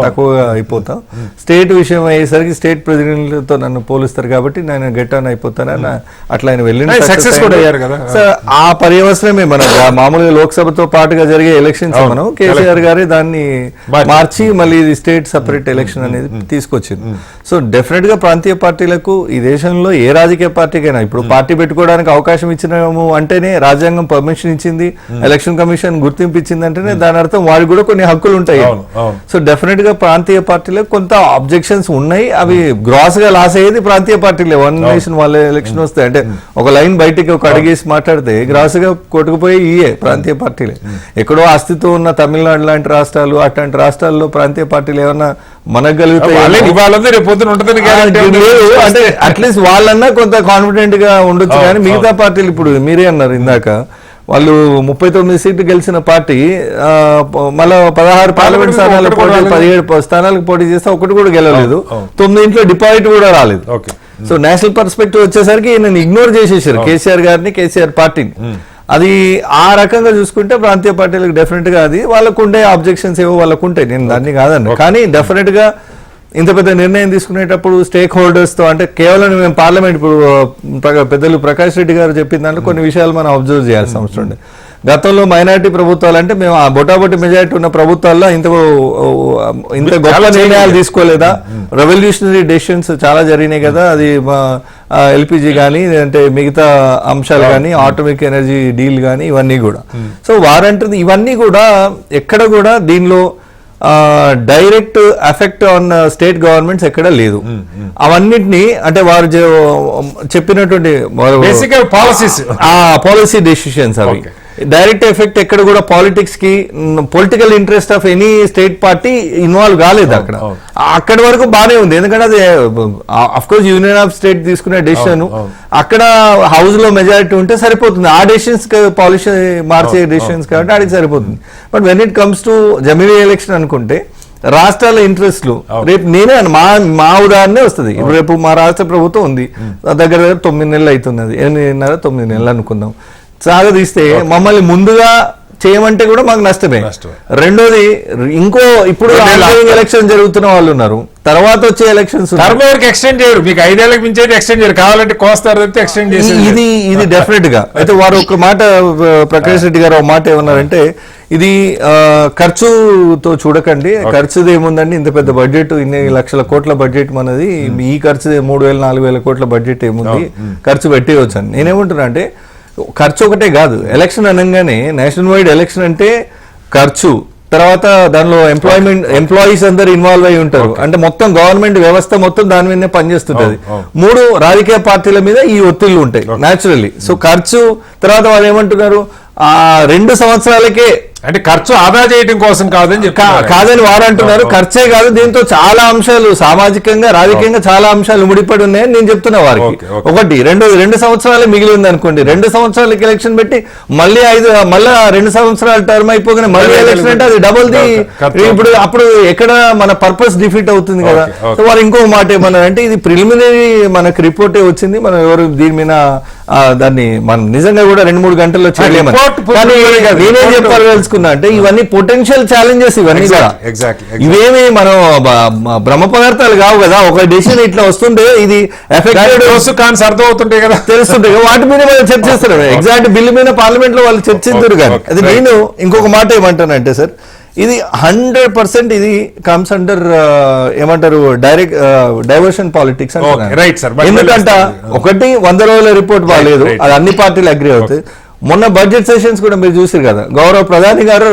తక్కువగా అయిపోతా. స్టేట్ విషయం అయ్యేసరికి స్టేట్ ప్రెసిడెంట్లతో నన్ను పోలుస్తారు కాబట్టి నేను గెట్ ఆన్ అయిపోతానని అట్లా ఆయన వెళ్ళిన ఆ పర్యవసరమే మన మామూలుగా లోక్సభతో పాటుగా జరిగే ఎలక్షన్స్ మనం కేసీఆర్ గారే దాన్ని మార్చి మళ్ళీ ఇది స్టేట్ సపరేట్ ఎలక్షన్ అనేది తీసుకొచ్చింది. సో డెఫినెట్ గా ప్రాంతీయ పార్టీలకు ఈ దేశంలో ఏ రాజకీయ పార్టీకైనా ఇప్పుడు పార్టీ పెట్టుకోవడానికి అవకాశం ఇచ్చినాము అంటేనే, రాజ్యాంగం పర్మిషన్ ఇచ్చింది, ఎలక్షన్ కమిషన్ గుర్తింపు ఇచ్చింది అంటేనే దాని అర్థం వారికి కూడా కొన్ని హక్కులు ఉంటాయి. సో డెఫినెట్ గా ప్రాంతీయ పార్టీలకు కొంత అబ్జెక్షన్స్ ఉన్నాయి. అవి గ్రాస్ గా లాస్ అయ్యేది ప్రాంతీయ పార్టీలే. వన్ నేషన్ వాళ్ళ ఎలక్షన్ వస్తే అంటే ఒక లైన్ బయటికి ఒక అడిగేసి మాట్లాడితే గ్రాస్ గా కొట్టుకుపోయి ఇయే ప్రాంతీయ పార్టీలే. ఎక్కడో అస్తిత్వం ఉన్న తమిళనాడు లాంటి రాష్ట్రాలు, అట్లాంటి రాష్ట్రాల్లో ప్రాంతీయ పార్టీలు ఏమన్నా మనగలుగుతాయి అంటే అట్లీస్ట్ వాళ్ళన్నా కొంత కాన్ఫిడెంట్ గా ఉండొచ్చు. కానీ మిగతా పార్టీలు ఇప్పుడు మీరే అన్నారు ఇందాక, వాళ్ళు 39 సీట్లు గెలిచిన పార్టీ మళ్ళా 16 పార్లమెంట్ స్థానాలకు 17 స్థానాలకు పోటీ చేస్తే ఒకటి కూడా గెలవలేదు, 9 డిపాజిట్ కూడా రాలేదు. సో నేషనల్ పర్స్పెక్టివ్ వచ్చేసరికి నేను ఇగ్నోర్ చేసేసారు కేసీఆర్ గారిని, కేసీఆర్ పార్టీని. అది ఆ రకంగా చూసుకుంటే ప్రాంతీయ పార్టీలకు డెఫినెట్ గా అది వాళ్ళకు ఉండే ఆబ్జెక్షన్స్ ఏవో వాళ్ళకు ఉంటాయి, నేను దాన్ని కాదన్న. కానీ డెఫినెట్ గా ఇంత పెద్ద నిర్ణయం తీసుకునేటప్పుడు స్టేక్ హోల్డర్స్ తో, అంటే కేవలం మేము పార్లమెంట్ ఇప్పుడు పెద్దలు ప్రకాష్ రెడ్డి గారు చెప్పిన దాంట్లో కొన్ని విషయాలు మనం అబ్జర్వ్ చేయాల్సిన అవసరం ఉంది. గతంలో మైనారిటీ ప్రభుత్వాలు అంటే మేము ఆ బొటాబొటి మెజారిటీ ఉన్న ప్రభుత్వాల్లో ఇంత గొప్ప నిర్ణయాలు తీసుకోలేదా, రెవల్యూషనరీ డెసిషన్స్ చాలా జరిగినాయి కదా, అది ఎల్పిజి కానీ అంటే మిగతా అంశాలు కానీ ఆటోమిక్ ఎనర్జీ డీల్ కానీ ఇవన్నీ కూడా. సో వారంటుంది ఇవన్నీ కూడా ఎక్కడ కూడా దీనిలో direct effect on state governments ఎక్కడ లేదు. అవన్నిటిని అంటే వారు చెప్పినటువంటి పాలసీ డెసిషన్స్ అవి డైరెక్ట్ ఎఫెక్ట్ ఎక్కడ కూడా పాలిటిక్స్ కి political interest of any state party involve కాలేదు అక్కడ. అక్కడి వరకు బానే ఉంది, ఎందుకంటే అది of course union of state తీసుకునే డెసిషన్ అక్కడ హౌస్ లో మెజారిటీ ఉంటే సరిపోతుంది, ఆ డెసిషన్స్ పాలసీ మార్చే డెసిషన్స్ కాబట్టి ఆడికి సరిపోతుంది. But when it comes to జమిలీ ఎలక్షన్ అనుకుంటే రాష్ట్రాల ఇంట్రెస్ట్లు రేపు నేనే మా ఉదాహరణే వస్తుంది. ఇప్పుడు రేపు మా రాష్ట్ర ప్రభుత్వం ఉంది, దగ్గర 9 నెలలు అవుతుంది, అది 8.5-9 నెలలు అనుకుందాం. సాగదీస్తే మమ్మల్ని ముందుగా చేయమంటే కూడా మాకు నష్టమే. రెండోది ఇంకో ఇప్పుడు ఎలక్షన్ జరుగుతున్న వాళ్ళు ఉన్నారు, తర్వాత వచ్చే ఎలక్షన్స్ ఎక్స్టెండ్ చేయరు, మీకు 5 ఏళ్ళకి మించి ఎక్స్టెండ్ చేయరు, కావాలంటే కోస్తారు ఎక్స్టెండ్ చేసి ఇది డెఫినెట్ గా. అయితే వారు ఒక మాట ప్రకాష్ రెడ్డి గారు ఒక మాట ఏమన్నారంటే, ఇది ఖర్చుతో చూడకండి, ఖర్చుది ఏముందండి, ఇంత పెద్ద బడ్జెట్, ఇన్ని లక్షల కోట్ల బడ్జెట్ మనది, ఈ ఖర్చు 3,000-4,000 కోట్ల బడ్జెట్ ఏముంది, ఖర్చు పెట్టేయచ్చు అని. నేనేమంటున్నా అంటే ఖర్చు ఒకటే కాదు, ఎలక్షన్ అనగానే నేషనల్ వైడ్ ఎలక్షన్ అంటే ఖర్చు, తర్వాత దానిలో ఎంప్లాయీస్ అందరు ఇన్వాల్వ్ అయి ఉంటారు, అంటే మొత్తం గవర్నమెంట్ వ్యవస్థ మొత్తం దాని మీదనే పనిచేస్తుంటది. 3 రాజకీయ పార్టీల మీద ఈ ఒత్తిళ్లు ఉంటాయి న్యాచురల్లీ. సో ఖర్చు తర్వాత వాళ్ళు ఏమంటున్నారు, 2 సంవత్సరాలకే అంటే ఖర్చు ఆదా చేయడం కోసం కాదని వారు అంటున్నారు. ఖర్చే కాదు, దీంతో చాలా అంశాలు సామాజికంగా రాజకీయంగా చాలా అంశాలు ముడిపడి ఉన్నాయని నేను చెప్తున్నా వారికి. ఒకటి. రెండోది 2 సంవత్సరాలే మిగిలి ఉంది అనుకోండి, 2 సంవత్సరాలకి ఎలక్షన్ పెట్టి మళ్ళీ 2 సంవత్సరాల టర్మ్ అయిపోగానే మళ్ళీ ఎలక్షన్ అంటే అది డబుల్ ది. ఇప్పుడు అప్పుడు ఎక్కడ మన పర్పస్ డిఫీట్ అవుతుంది కదా. సో వారు ఇంకో మాట ఏమన్నారంటే, ఇది ప్రిలిమినరీ మనకు రిపోర్టే వచ్చింది, మనం ఎవరు దీని మీద దాన్ని మనం నిజంగా కూడా 2-3 గంటల్లో చేయలేమని. కానీ నేనేం చెప్పాలనుకున్నా అంటే, ఇవన్నీ పొటెన్షియల్ ఛాలెంజెస్, ఇవన్నీ కూడా ఇవేమి మనం బ్రహ్మ పదార్థాలు కావు కదా. ఒక డెసిషన్ ఇట్లా వస్తుంటే ఇది ఎఫెక్టెడ్ అర్థం అవుతుంటాయి కదా, తెలుస్తుంటాయి, వాటి మీద మనం చర్చిస్తారు. ఎగ్జాక్ట్ బిల్లు మీద పార్లమెంట్ లో వాళ్ళు చర్చిస్తారు. కానీ అది నేను ఇంకొక మాట ఏమంటానంటే సార్, ఇది 100% ఇది కమ్స్ అండర్ ఏమంటారు డైవర్షన్ పాలిటిక్స్ అంటారు. ఎందుకంటే ఒకటి 100 రోజుల రిపోర్ట్ బాగాలేదు, అది అన్ని పార్టీలు అగ్రి అవుతాయి. మొన్న బడ్జెట్ సెషన్స్ కూడా మీరు చూసారు కదా, గౌరవ ప్రధాని గారు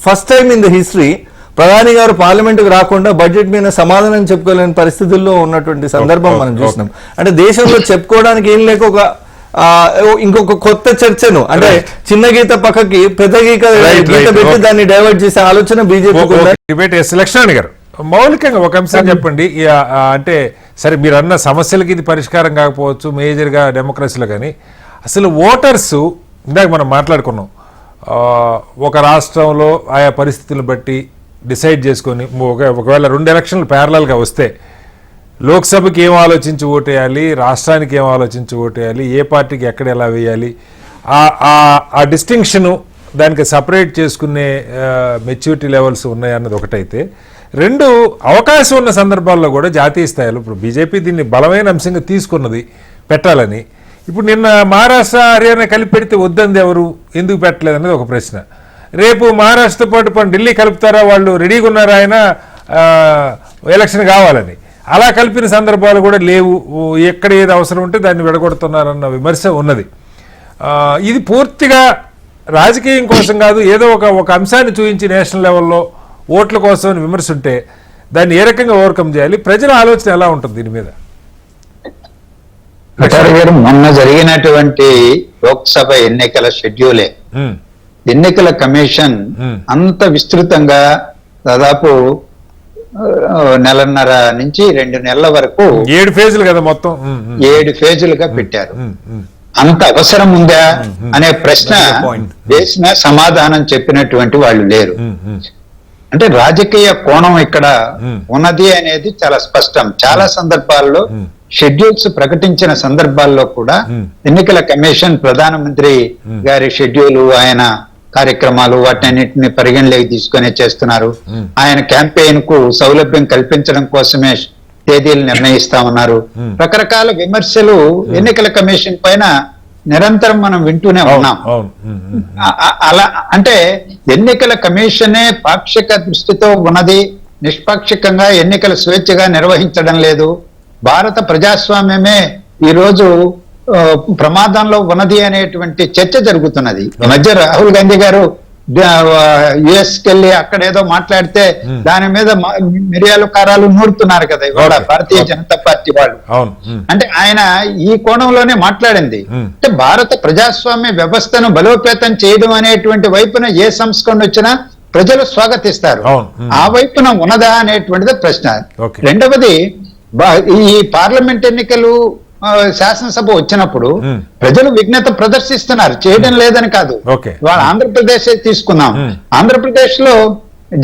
first time in the history ప్రధాని గారు పార్లమెంటుకు రాకుండా బడ్జెట్ మీద సమాధానం చెప్పుకోలేని పరిస్థితుల్లో ఉన్నటువంటి సందర్భం మనం చూసినాం. అంటే దేశంలో చెప్పుకోవడానికి ఏం లేక ఒక ఇంకొక కొత్త చర్చను, అంటే చిన్న గీత పక్కకి పెద్ద గీత పెట్టి దాన్ని డైవర్ట్ చేసే ఆలోచన బీజేపీ. లక్ష్మణ్ గారు, మౌలికంగా ఒక అంశం చెప్పండి. అంటే సరే మీరు అన్న సమస్యలకి ఇది పరిష్కారం కాకపోవచ్చు మేజర్గా డెమోక్రసీలో, కానీ అసలు ఓటర్స్ ఇందాక మనం మాట్లాడుకున్నాం, ఒక రాష్ట్రంలో ఆయా పరిస్థితులను బట్టి డిసైడ్ చేసుకొని ఒకవేళ 2 ఎలక్షన్లు ప్యారలల్గా వస్తే లోక్సభకి ఏం ఆలోచించి ఓటేయాలి, రాష్ట్రానికి ఏం ఆలోచించి ఓటేయాలి, ఏ పార్టీకి ఎక్కడ ఎలా వేయాలి, ఆ డిస్టింక్షను దానికి సపరేట్ చేసుకునే మెచ్యూరిటీ లెవెల్స్ ఉన్నాయన్నది ఒకటైతే, 2 అవకాశం ఉన్న సందర్భాల్లో కూడా జాతీయ స్థాయిలో ఇప్పుడు బీజేపీ దీన్ని బలమైన అంశంగా తీసుకున్నది పెట్టాలని. ఇప్పుడు నిన్న మహారాష్ట్ర హర్యానా కలిపి పెడితే వద్దంది ఎవరు, ఎందుకు పెట్టలేదు అనేది ఒక ప్రశ్న. రేపు మహారాష్ట్రతో పాటు ఢిల్లీ కలుపుతారా, వాళ్ళు రెడీగా ఉన్నారా ఆయన ఎలక్షన్ కావాలని, అలా కలిపిన సందర్భాలు కూడా లేవు. ఎక్కడ ఏది అవసరం ఉంటే దాన్ని విడగొడుతున్నారన్న విమర్శ ఉన్నది. ఇది పూర్తిగా రాజకీయం కోసం కాదు, ఏదో ఒక అంశాన్ని చూపించి నేషనల్ లెవెల్లో ఓట్ల కోసం విమర్శ ఉంటే దాన్ని ఏ రకంగా ఓవర్కమ్ చేయాలి, ప్రజల ఆలోచన ఎలా ఉంటుంది దీని మీద? మొన్న జరిగినటువంటి లోక్సభ ఎన్నికల షెడ్యూలే, ఎన్నికల కమిషన్ అంత విస్తృతంగా దాదాపు 1.5 నుంచి 2 నెలల వరకు 7 ఫేజులు కదా మొత్తం, 7 ఫేజులుగా పెట్టారు. అంత అవసరం ఉందా అనే ప్రశ్న వేసిన సమాధానం చెప్పినటువంటి వాళ్ళు లేరు. అంటే రాజకీయ కోణం ఇక్కడ ఉన్నది అనేది చాలా స్పష్టం. చాలా సందర్భాల్లో షెడ్యూల్స్ ప్రకటించిన సందర్భాల్లో కూడా ఎన్నికల కమిషన్ ప్రధానమంత్రి గారి షెడ్యూల్, ఆయన కార్యక్రమాలు వాటన్నిటిని పరిగణలోకి తీసుకునే చేస్తున్నారు. ఆయన క్యాంపెయిన్ కు సౌలభ్యం కల్పించడం కోసమే తేదీలు నిర్ణయిస్తా ఉన్నారు. రకరకాల విమర్శలు ఎన్నికల కమిషన్ పైన నిరంతరం మనం వింటూనే ఉన్నాం. అలా అంటే ఎన్నికల కమిషనే పాక్షిక దృష్టితో ఉన్నది, నిష్పాక్షికంగా ఎన్నికల స్వేచ్ఛగా నిర్వహించడం లేదు, భారత ప్రజాస్వామ్యమే ఈ రోజు ప్రమాదంలో ఉన్నది అనేటువంటి చర్చ జరుగుతున్నది. ఈ మధ్య రాహుల్ గాంధీ గారు యుఎస్ కెళ్ళి అక్కడ ఏదో మాట్లాడితే దాని మీద మిరియాలు కారాలు నూరుతున్నారు కదా ఇవాళ భారతీయ జనతా పార్టీ వాళ్ళు. అంటే ఆయన ఈ కోణంలోనే మాట్లాడింది. అంటే భారత ప్రజాస్వామ్య వ్యవస్థను బలోపేతం చేయడం అనేటువంటి వైపున ఏ సంస్కరణ వచ్చినా ప్రజలు స్వాగతిస్తారు. ఆ వైపున ఉన్నదా అనేటువంటిది ప్రశ్న. రెండవది, ఈ పార్లమెంట్ ఎన్నికలు శాసనసభ వచ్చినప్పుడు ప్రజలు విఘ్నత ప్రదర్శిస్తున్నారు, చేయడం లేదని కాదు. వాళ్ళ ఆంధ్రప్రదేశ్ తీసుకున్నాం. ఆంధ్రప్రదేశ్ లో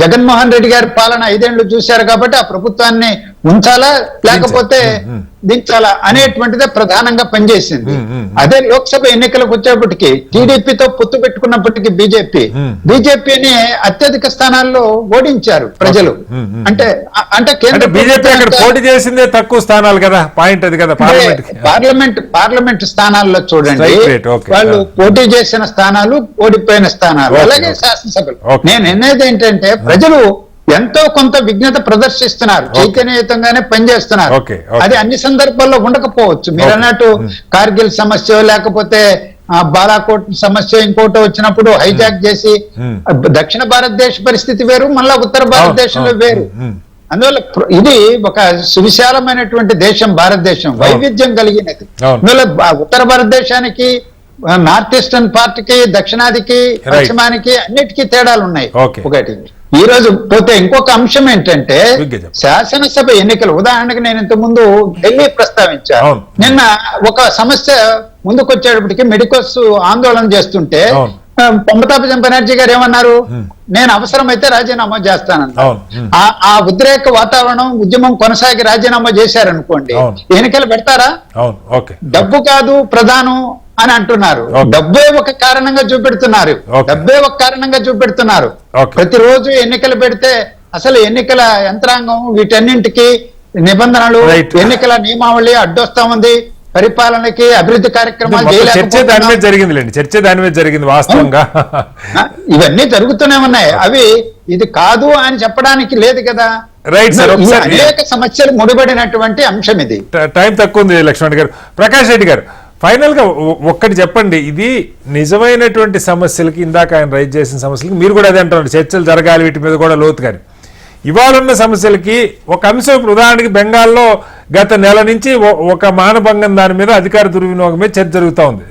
జగన్మోహన్ రెడ్డి గారి పాలన 5 ఏళ్లు చూశారు కాబట్టి ఆ ప్రభుత్వాన్ని ఉంచాలా లేకపోతే దించాలా అనేటువంటిదే ప్రధానంగా పనిచేసింది. అదే లోక్సభ ఎన్నికలకు వచ్చేప్పటికి టీడీపీతో పొత్తు పెట్టుకున్నప్పటికీ బీజేపీని అత్యధిక స్థానాల్లో ఓడించారు ప్రజలు. అంటే కేంద్ర పోటీ చేసిందే తక్కువ స్థానాలు కదా, పాయింట్ అది కదా. పార్లమెంట్ స్థానాల్లో చూడండి, వాళ్ళు పోటీ చేసిన స్థానాలు, ఓడిపోయిన స్థానాలు, అలాగే శాసనసభలు. నేను అనేది ఏంటంటే ప్రజలు ఎంతో కొంత విఘ్నత ప్రదర్శిస్తున్నారు, చైతన్యయుతంగానే పనిచేస్తున్నారు. అది అన్ని సందర్భాల్లో ఉండకపోవచ్చు. మీరు అన్నట్టు కార్గిల్ సమస్య లేకపోతే బాలాకోట్ సమస్య ఇంకోటి వచ్చినప్పుడు హైజాక్ చేసి, దక్షిణ భారతదేశ పరిస్థితి వేరు, మళ్ళా ఉత్తర భారతదేశంలో వేరు. అందువల్ల ఇది ఒక సువిశాలమైనటువంటి దేశం భారతదేశం, వైవిధ్యం కలిగినది. అందువల్ల ఉత్తర భారతదేశానికి, నార్త్ ఈస్టర్న్ పార్ట్కి, దక్షిణాదికి, పశ్చిమానికి అన్నిటికీ తేడాలు ఉన్నాయి. ఒకటి ఈ రోజు పోతే ఇంకొక అంశం ఏంటంటే శాసనసభ ఎన్నికలు. ఉదాహరణకు నేను ఇంత ముందు ఢిల్లీ ప్రస్తావించాను. నిన్న ఒక సమస్య ముందుకొచ్చేటప్పటికి మెడికోస్ ఆందోళన చేస్తుంటే మమతా బెనర్జీ గారు ఏమన్నారు, నేను అవసరమైతే రాజీనామా చేస్తానన్నారు. ఆ ఉద్రేక వాతావరణం, ఉద్యమం కొనసాగి రాజీనామా చేశారనుకోండి, ఎన్నికలు పెడతారా? డబ్బు కాదు ప్రధానం అని అంటున్నారు. డబ్బే ఒక కారణంగా చూపెడుతున్నారు. ప్రతిరోజు ఎన్నికలు పెడితే అసలు ఎన్నికల యంత్రాంగం వీటన్నింటికి నిబంధనలు, ఎన్నికల నియమావళి అడ్డొస్తా ఉంది. పరిపాలనకి, అభివృద్ధి కార్యక్రమాలు చర్చ దాని మీద జరిగింది వాస్తవంగా. ఇవన్నీ జరుగుతూనే ఉన్నాయి. అవి ఇది కాదు అని చెప్పడానికి లేదు కదా. అనేక సమస్యలు ముడిపడినటువంటి అంశం ఇది. టైం తక్కువ ఉంది లక్ష్మణ్ గారు. ప్రకాష్ రెడ్డి గారు, ఫైనల్ గా ఒక్కటి చెప్పండి, ఇది నిజమైనటువంటి సమస్యలకి, ఇందాక ఆయన రైజ్ చేసిన సమస్యలకి మీరు కూడా అదే అంటున్నారు, చర్చలు జరగాలి వీటి మీద కూడా లోతు. కానీ ఇవాళ ఉన్న సమస్యలకి ఒక అంశం, ఇప్పుడు ఉదాహరణకి బెంగాల్లో గత నెల నుంచి ఒక మానభంగం దాని మీద, అధికార దుర్వినియోగం మీద చర్చ జరుగుతూ ఉంది.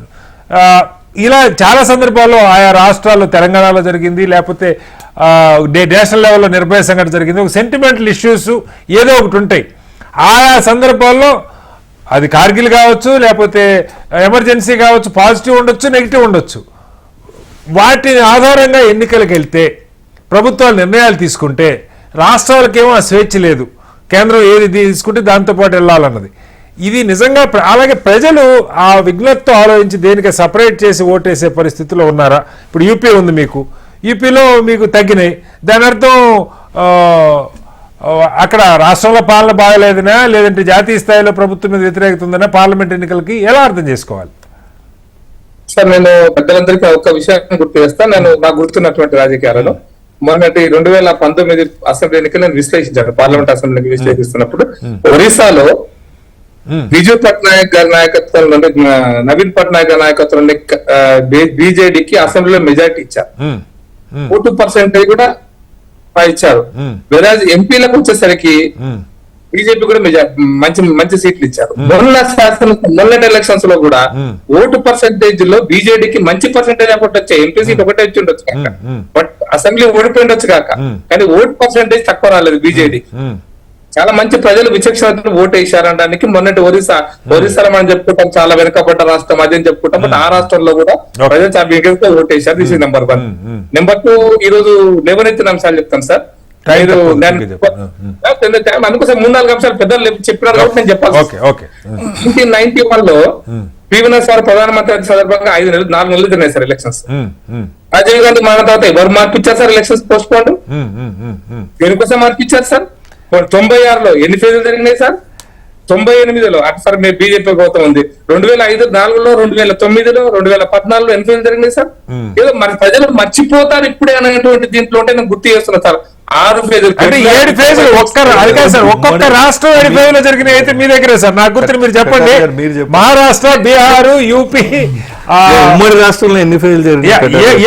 ఇలా చాలా సందర్భాల్లో ఆయా రాష్ట్రాల్లో, తెలంగాణలో జరిగింది, లేకపోతే నేషనల్ లెవెల్లో నిర్భయ సంఘటన జరిగింది. ఒక సెంటిమెంటల్ ఇష్యూస్ ఏదో ఒకటి ఉంటాయి. ఆయా సందర్భాల్లో అది కార్గిల్ కావచ్చు, లేకపోతే ఎమర్జెన్సీ కావచ్చు, పాజిటివ్ ఉండొచ్చు, నెగిటివ్ ఉండొచ్చు. వాటి ఆధారంగా ఎన్నికలకు వెళ్తే, ప్రభుత్వాలు నిర్ణయాలు తీసుకుంటే, రాష్ట్రాలకేమో ఆ స్వేచ్ఛ లేదు, కేంద్రం ఏది తీసుకుంటే దాంతోపాటు వెళ్ళాలన్నది. ఇది నిజంగా అలాగే ప్రజలు ఆ విఘ్నతతో ఆలోచించి దేనికి సపరేట్ చేసి ఓటేసే పరిస్థితిలో ఉన్నారా? ఇప్పుడు యూపీ ఉంది, యూపీలో మీకు తగ్గినాయి, దాని అర్థం అక్కడ రాష్ట్రంలో పాలన బాగలేదనా, లేదంటే జాతీయ స్థాయిలో ప్రభుత్వం మీద వ్యతిరేకత ఉందనా? పార్లమెంట్ ఎన్నికలకి ఎలా అర్థం చేసుకోవాలి? సార్, నేను పెద్దలందరికీ ఒక విషయాన్ని గుర్తు చేస్తాను. నేను నాకు గుర్తున్నటువంటి రాజకీయాలలో మొన్నటి 2019 అసెంబ్లీ ఎన్నికలు నేను విశ్లేషించాను. పార్లమెంట్ అసెంబ్లీకి విశ్లేషిస్తున్నప్పుడు ఒరిస్సాలో బిజు పట్నాయక్ గారి నాయకత్వంలో, నవీన్ పట్నాయక్ గారి నాయకత్వంలో బీజేడీకి అసెంబ్లీలో మెజార్టీ ఇచ్చారు. 40% కూడా ఇచ్చారు. వేరాజ్ ఎంపీలకు వచ్చేసరికి బీజేపీ కూడా మంచి సీట్లు ఇచ్చారు. మొన్నటి ఎలక్షన్స్ లో కూడా ఓటు పర్సెంటేజ్ లో బీజేడీకి మంచి పర్సెంటేజ్ ఒకటి వచ్చాయి. ఎంపీ సీట్ ఒకటే వచ్చి ఉండొచ్చు కాక, బట్ అసెంబ్లీ ఓడిపోయి ఉండొచ్చు కాక, కానీ ఓటు పర్సెంటేజ్ తక్కువ రాలేదు బీజేడీ. చాలా మంచి ప్రజలు విచక్షణతో ఓటు వేశారనడానికి మొన్నటి ఒరిస్సాలో మనం చెప్పుకుంటాం చాలా వెనుకబడ్డ రాష్ట్రం అది అని చెప్పుకుంటాం, బట్ ఆ రాష్ట్రంలో కూడా ప్రజలు చాలా విగతంగా ఓటు వేశారు. This is number 1. నెంబర్ 2, ఈ రోజు లేవనెత్తిన అంశాలు చెప్తాను సార్. Time మీరు తక్కువ, దాన్ని- ఇంకా చెప్పండి. టైం అందుకోసం 3-4 అంశాలు పెద్దలు చెప్పినారు కాబట్టి నేను చెప్పాలి. ఓకే ఓకే 1991 లో పివిఎస్ సార్ ప్రధానమంత్రి అయిన సందర్భంగా 4 నెలలు జరిగినాయి సార్ ఎలక్షన్స్. రాజీవ్ గాంధీ మన తర్వాత ఎవరు మార్పిచ్చారు సార్ ఎలక్షన్స్ పోస్ట్ పోండ్? దేనికోసం మార్పిచ్చారు సార్? 96లో ఎన్ని ఫేజులు జరిగినాయి సార్? 98లో అటు సార్ మీ బీజేపీ గౌతం ఉంది. 2005, 4లో, 2009లో, 2014లో ఎన్ని ఫేజులు జరిగినాయి సార్? ఏదో మరి ప్రజలు మర్చిపోతారు ఇప్పుడే అనేటువంటి దీంట్లో ఉంటే నేను గుర్తు చేస్తున్నా సార్. 6 ఫేజులు అంటే 7 ఫేజులు అది కాదు సార్, ఒక్కొక్క రాష్ట్రం 7 ఫేజులు జరిగినాయి అయితే మీ దగ్గరే సార్. నాకు గుర్తు మీరు చెప్పండి. మీరు చెప్పండి. మహారాష్ట్ర, బీహార్, యూపీ, ఉమ్మడి రాష్ట్రంలో ఎన్ని ఫెయిల్ జరిగింది?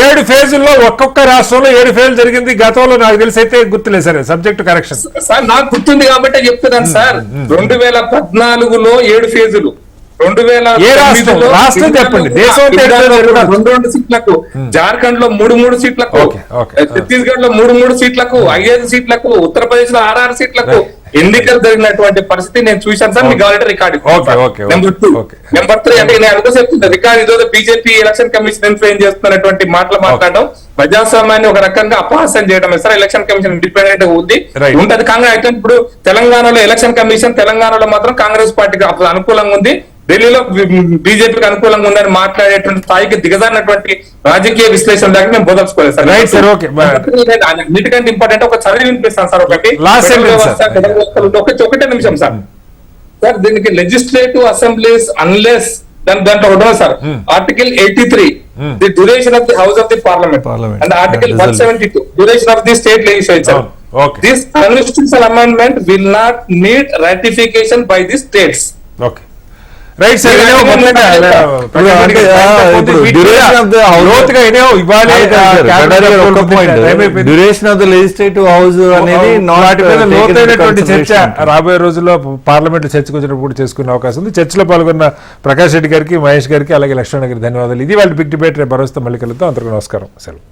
7 ఫేజుల్లో ఒక్కొక్క రాష్ట్రంలో 7 ఫేజులు జరిగింది. గతంలో నాకు తెలిసి అయితే గుర్తులేదు సార్. సబ్జెక్ట్ కరెక్షన్ సార్ నాకు గుర్తుంది కాబట్టి చెప్తున్నాను సార్. 2014లో 7 ఫేజులు, 2009లో ఏ రాష్ట్రం? రాష్ట్రం చెప్పండి. దేశం అంటే ఏడు ఫేజులు కాదు. 2 సీట్లకు, జార్ఖండ్ లో 3 సీట్లకు, ఓకే, ఓకే. ఛత్తీస్గఢ్ లో 3 సీట్లకు, 5 సీట్లకు, ఉత్తరప్రదేశ్ లో 6 సీట్లకు ఎన్నికలు జరిగినటువంటి పరిస్థితి నేను చూశాను సార్. మీకు కావాలంటే record. Okay, okay, number 2. Okay. Number 3 అంటే నేను అనుకో చెప్తుంది రికార్డు ఏదో బీజేపీ ఎలక్షన్ కమిషన్ ఇన్ఫ్లుయెన్స్ చేస్తున్నటువంటి మాటలు మాట్లాడడం, ప్రజాస్వామ్యాన్ని ఒక రకంగా అపహాస్యం చేయడం సార్. ఎలక్షన్ కమిషన్ ఇండిపెండెంట్ గా ఉంది Right. ఉంటది. కాంగ్రెస్ అయితే ఇప్పుడు తెలంగాణలో ఎలక్షన్ కమిషన్ తెలంగాణలో మాత్రం కాంగ్రెస్ పార్టీకి అనుకూలంగా ఉంది, ఢిల్లీలో బీజేపీకి అనుకూలంగా ఉందని మాట్లాడేటువంటి స్థాయికి దిగజారినటువంటి రాజకీయ విశ్లేషణ దాకా మేము బోధించుకోలేదు సార్. Right sir, okay. అన్నిటికంటే ఇంపార్టెంట్ ఒక చదివి వినిపిస్తాను సార్. ఒకటి Last sentence, sir. ఒకటే నిమిషం సార్. సార్ దీనికి లెజిస్లేటివ్ అసెంబ్లీస్ అన్లెస్ దాంట్లో ఉండదు sir. Article 83 the duration of the house of the parliament and article 172 duration of the state legislature. Okay. This constitutional amendment will not need ratification by the states. Okay right sir. Duration of the legislative house అనేది లోతైనటువంటి చర్చ రాబోయే రోజుల్లో పార్లమెంట్ చర్చకు వచ్చినప్పుడు కూడా చేసుకునే అవకాశం ఉంది. చర్చలో పాల్గొన్న ప్రకాష్ రెడ్డి గారికి, మహేష్ గారికి, అలాగే లక్ష్మణ్ గారికి ధన్యవాదాలు. ఇది వాళ్ళ బిగ్ డిబేట్. రేపు భరోసా మళ్ళీ కలుద్దాం. అందరికీ నమస్కారం. సెలవు.